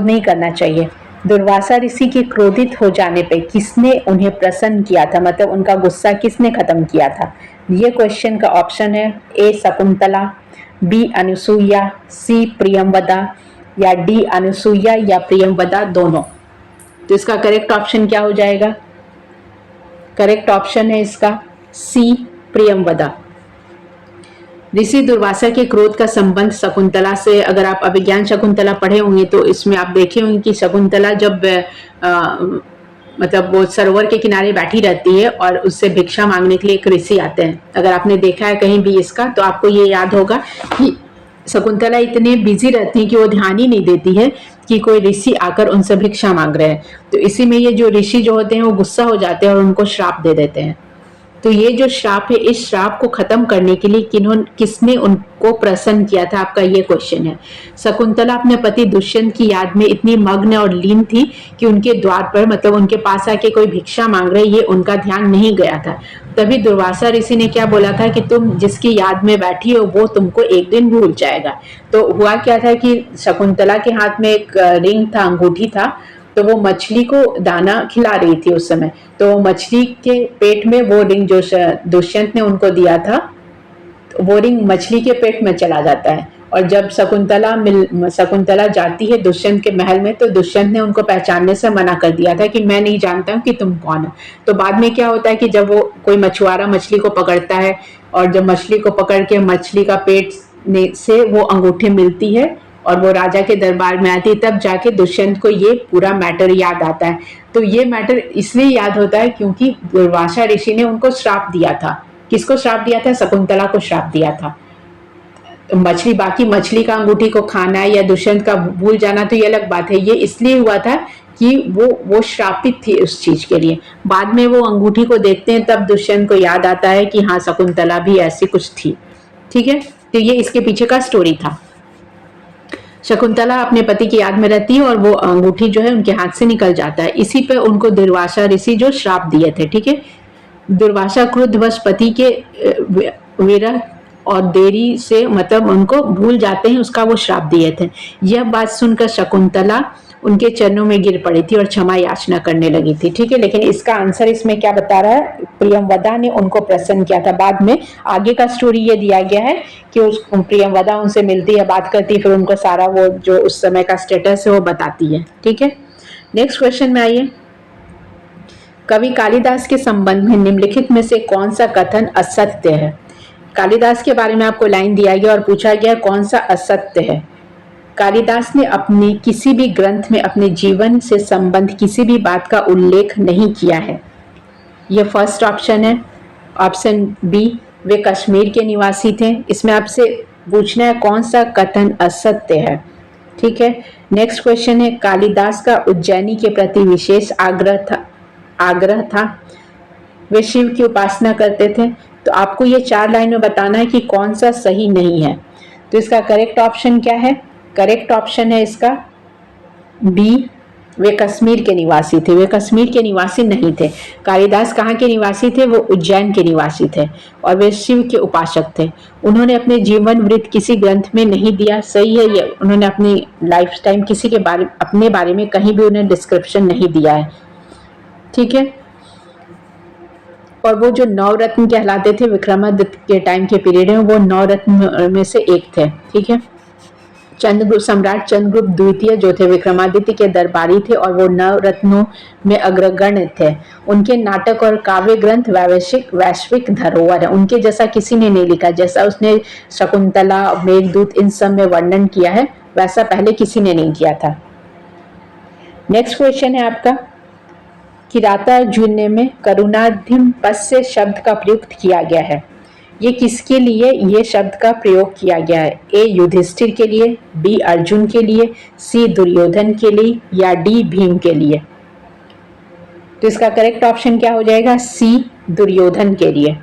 नहीं करना चाहिए। दुर्वासा ऋषि के क्रोधित हो जाने पे किसने उन्हें प्रसन्न किया था, मतलब उनका गुस्सा किसने खत्म किया था? ये क्वेश्चन का ऑप्शन है ए शकुंतला, बी अनुसुईया, सी प्रियंवदा या डी अनुसुईया या प्रियंवदा दोनों। तो इसका करेक्ट ऑप्शन क्या हो जाएगा? करेक्ट ऑप्शन है इसका सी प्रियंवदा। ऋषि दुर्वासा के क्रोध का संबंध शकुंतला से, अगर आप अभिज्ञान शकुंतला पढ़े होंगे तो इसमें आप देखे होंगे कि शकुंतला जब मतलब वो सरोवर के किनारे बैठी रहती है और उससे भिक्षा मांगने के लिए एक ऋषि आते हैं। अगर आपने देखा है कहीं भी इसका तो आपको ये याद होगा कि शकुंतला इतने बिजी रहती है कि वो ध्यान ही नहीं देती है कि कोई ऋषि आकर उनसे भिक्षा मांग रहे हैं। तो इसी में ये जो ऋषि जो होते हैं वो गुस्सा हो जाते हैं और उनको श्राप दे देते हैं। तो ये जो श्राप है, इस श्राप को खत्म करने के लिए किसने उनको प्रसन्न किया था, आपका ये क्वेश्चन है। शकुंतला अपने पति दुष्यंत की याद में इतनी मग्न और लीन थी कि उनके द्वार पर, मतलब उनके पास आके कोई भिक्षा मांग रहे, ये उनका ध्यान नहीं गया था। तभी दुर्वासा ऋषि ने क्या बोला था कि तुम जिसकी याद में बैठी हो वो तुमको एक दिन भूल जाएगा। तो हुआ क्या था कि शकुंतला के हाथ में एक रिंग था, अंगूठी था, तो वो मछली को दाना खिला रही थी उस समय। तो मछली के पेट में वो रिंग जो दुष्यंत ने उनको दिया था, तो वो रिंग मछली के पेट में चला जाता है। और जब शकुंतला जाती है दुष्यंत के महल में, तो दुष्यंत ने उनको पहचानने से मना कर दिया था कि मैं नहीं जानता हूँ कि तुम कौन हो। तो बाद में क्या होता है कि जब वो कोई मछुआरा मछली को पकड़ता है और जब मछली को पकड़ के मछली का पेट से वो अंगूठी मिलती है और वो राजा के दरबार में आती है, तब जाके दुष्यंत को ये पूरा मैटर याद आता है। तो ये मैटर इसलिए याद होता है क्योंकि दुर्वासा ऋषि ने उनको श्राप दिया था। किसको श्राप दिया था? शकुंतला को श्राप दिया था। मछली, बाकी मछली का अंगूठी को खाना या दुष्यंत का भूल जाना तो ये अलग बात है। ये इसलिए हुआ था कि वो श्रापित थी उस चीज के लिए। बाद में वो अंगूठी को देखते हैं तब दुष्यंत को याद आता है कि हाँ, शकुंतला भी ऐसी कुछ थी। ठीक है, तो ये इसके पीछे का स्टोरी था। शकुंतला अपने पति की याद में रहती है और वो अंगूठी जो है उनके हाथ से निकल जाता है। इसी पे उनको दुर्वासा ऋषि जो श्राप दिए थे। ठीक है, दुर्वासा क्रोधवश पति के विरह और देरी से, मतलब उनको भूल जाते हैं, उसका वो श्राप दिए थे। यह बात सुनकर शकुंतला उनके चरणों में गिर पड़ी थी और क्षमा याचना करने लगी थी। ठीक है, लेकिन इसका आंसर इसमें क्या बता रहा है? प्रियंवदा ने उनको प्रसन्न किया था। बाद में आगे का स्टोरी ये दिया गया है कि उस प्रियंवदा उनसे मिलती है, बात करती है, फिर उनको सारा वो जो उस समय का स्टेटस है वो बताती है। ठीक है, नेक्स्ट क्वेश्चन में आइए। कवि कालिदास के संबंध में निम्नलिखित में से कौन सा कथन असत्य है? कालिदास के बारे में आपको लाइन दिया गया और पूछा गया कौन सा असत्य है। कालिदास ने अपने किसी भी ग्रंथ में अपने जीवन से संबंध किसी भी बात का उल्लेख नहीं किया है। यह फर्स्ट ऑप्शन है। ऑप्शन बी, वे कश्मीर के निवासी थे। इसमें आपसे पूछना है कौन सा कथन असत्य है। ठीक है, नेक्स्ट क्वेश्चन है, कालिदास का उज्जैनी के प्रति विशेष आग्रह था। वे शिव की उपासना करते थे। तो आपको ये 4 लाइन में बताना है कि कौन सा सही नहीं है। तो इसका करेक्ट ऑप्शन क्या है? करेक्ट ऑप्शन है इसका बी, वे कश्मीर के निवासी थे। वे कश्मीर के निवासी नहीं थे। कालिदास कहाँ के निवासी थे? वो उज्जैन के निवासी थे और वे शिव के उपासक थे। उन्होंने अपने जीवन वृत्त किसी ग्रंथ में नहीं दिया। सही है ये, उन्होंने अपनी लाइफ टाइम किसी के अपने बारे में कहीं भी उन्हें डिस्क्रिप्शन नहीं दिया है। ठीक है, और वो जो 9 रत्न कहलाते थे विक्रमादित्य के टाइम के पीरियड में, वो 9 रत्न में से एक थे। ठीक है, चंद्रगुप्त सम्राट चंद्रगुप्त द्वितीय जो थे विक्रमादित्य के दरबारी थे और वो 9 रत्नों में अग्रगण्य थे। उनके नाटक और काव्य ग्रंथ वैश्विक धरोहर है। उनके जैसा किसी ने नहीं लिखा। जैसा उसने शकुंतला, मेघदूत, इन सब में वर्णन किया है, वैसा पहले किसी ने नहीं किया था। नेक्स्ट क्वेश्चन है आपका, किरातार्जुनीय में करुणाधिम पस्य शब्द का प्रयोग किया गया है। ये किसके लिए ये शब्द का प्रयोग किया गया है? ए, युधिष्ठिर के लिए, बी, अर्जुन के लिए, सी, दुर्योधन के लिए या डी, भीम के लिए। तो इसका करेक्ट ऑप्शन क्या हो जाएगा? सी, दुर्योधन के लिए।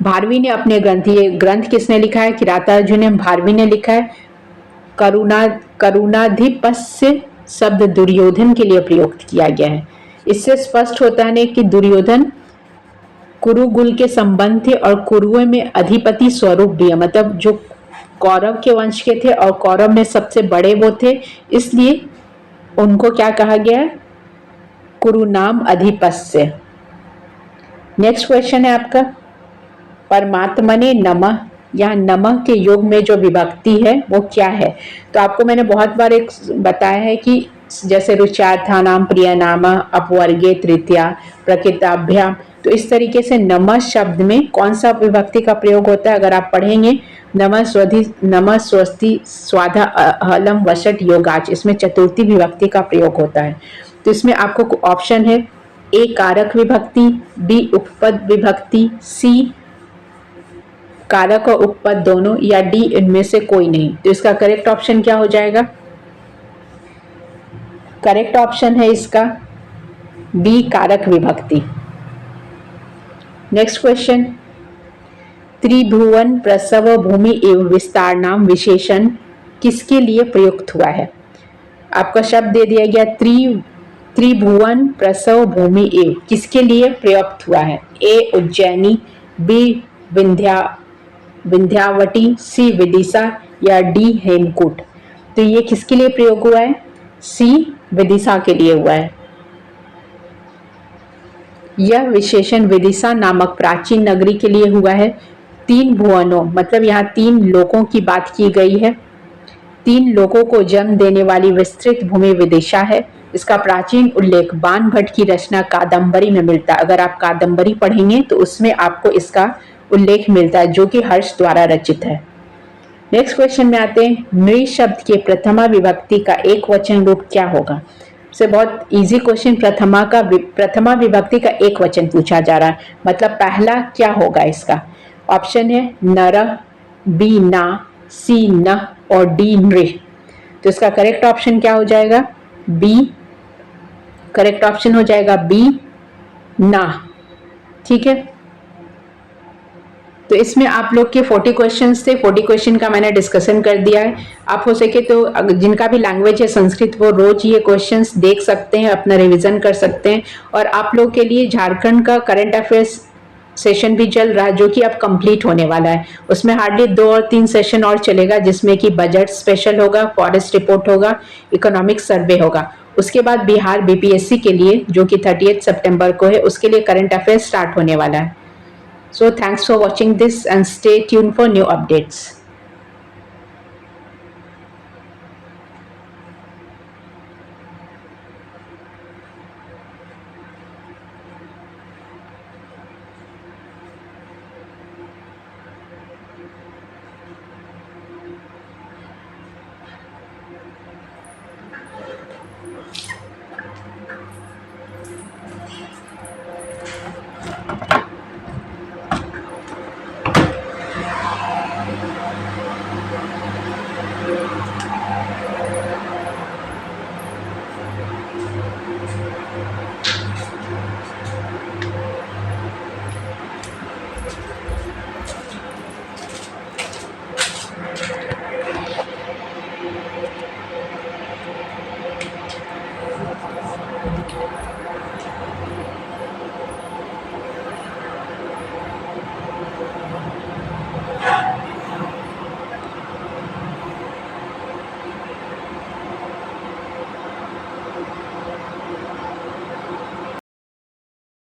भारवी ने अपने ग्रंथ, ये ग्रंथ किसने लिखा है? किरातार्जुनीय भारवी ने लिखा है। करुणाधिपस्य शब्द दुर्योधन के लिए प्रयोग किया गया है। इससे स्पष्ट होता है कि दुर्योधन कुरुकुल के संबंध थे और कुरुओं में अधिपति स्वरूप भी है, मतलब जो कौरव के वंश के थे और कौरव में सबसे बड़े वो थे, इसलिए उनको क्या कहा गया है? कुरुनाम अधिपस्य। नेक्स्ट क्वेश्चन है आपका, परमात्मने नमः, यहाँ नमः के योग में जो विभक्ति है वो क्या है? तो आपको मैंने बहुत बार एक बताया है कि जैसे रुचार्थानाम प्रिय नाम अपवर्गे तृतीया प्रकृताभ्याम, तो इस तरीके से नमः शब्द में कौन सा विभक्ति का प्रयोग होता है? अगर आप पढ़ेंगे नमः स्वस्ति स्वाधा हलम वशट योगाच, इसमें चतुर्थी विभक्ति का प्रयोग होता है। तो इसमें आपको ऑप्शन है ए कारक विभक्ति, बी उपपद विभक्ति, सी कारक और उपपद दोनों, या डी इनमें से कोई नहीं। तो इसका करेक्ट ऑप्शन क्या हो जाएगा? करेक्ट ऑप्शन है इसका बी कारक विभक्ति। नेक्स्ट क्वेश्चन, त्रिभुवन प्रसव भूमि एवं विस्तार नाम विशेषण किसके लिए प्रयुक्त हुआ है? आपका शब्द दे दिया गया त्रिभुवन प्रसव भूमि एवं, किसके लिए प्रयुक्त हुआ है? ए उज्जैनी, बी विंध्यावटी, सी विदिशा, या डी हेमकूट। तो ये किसके लिए प्रयोग हुआ है? सी विदिशा के लिए हुआ है। यह विशेषण विदिशा नामक प्राचीन नगरी के लिए हुआ है। 3 भुवनों मतलब यहाँ 3 लोकों की बात की गई है। 3 लोकों को जन्म देने वाली विस्तृत भूमि विदिशा है। इसका प्राचीन उल्लेख बाणभट्ट की रचना कादम्बरी में मिलता है। अगर आप कादम्बरी पढ़ेंगे तो उसमें आपको इसका उल्लेख मिलता है, जो कि हर्ष द्वारा रचित है। नेक्स्ट क्वेश्चन में आते हैं, नृ शब्द के प्रथमा विभक्ति का एक वचन रूप क्या होगा? से बहुत इजी क्वेश्चन, प्रथमा विभक्ति का एक वचन पूछा जा रहा है, मतलब पहला क्या होगा इसका? ऑप्शन है नरः, बी ना, सी न और डी नृ। तो इसका करेक्ट ऑप्शन क्या हो जाएगा? बी। करेक्ट ऑप्शन हो जाएगा बी ना। ठीक है, तो इसमें आप लोग के 40 क्वेश्चंस थे। 40 क्वेश्चन का मैंने डिस्कशन कर दिया है। आप हो सके तो जिनका भी लैंग्वेज है संस्कृत, वो रोज ये क्वेश्चंस देख सकते हैं, अपना रिवीजन कर सकते हैं। और आप लोग के लिए झारखंड का करंट अफेयर्स सेशन भी चल रहा है, जो कि अब कंप्लीट होने वाला है। उसमें हार्डली 2 और 3 सेशन और चलेगा, जिसमें कि बजट स्पेशल होगा, फॉरेस्ट रिपोर्ट होगा, इकोनॉमिक सर्वे होगा। उसके बाद बिहार बीपीएससी के लिए, जो कि 30 सितंबर को है, उसके लिए करंट अफेयर्स स्टार्ट होने वाला है। So thanks for watching this and stay tuned for new updates.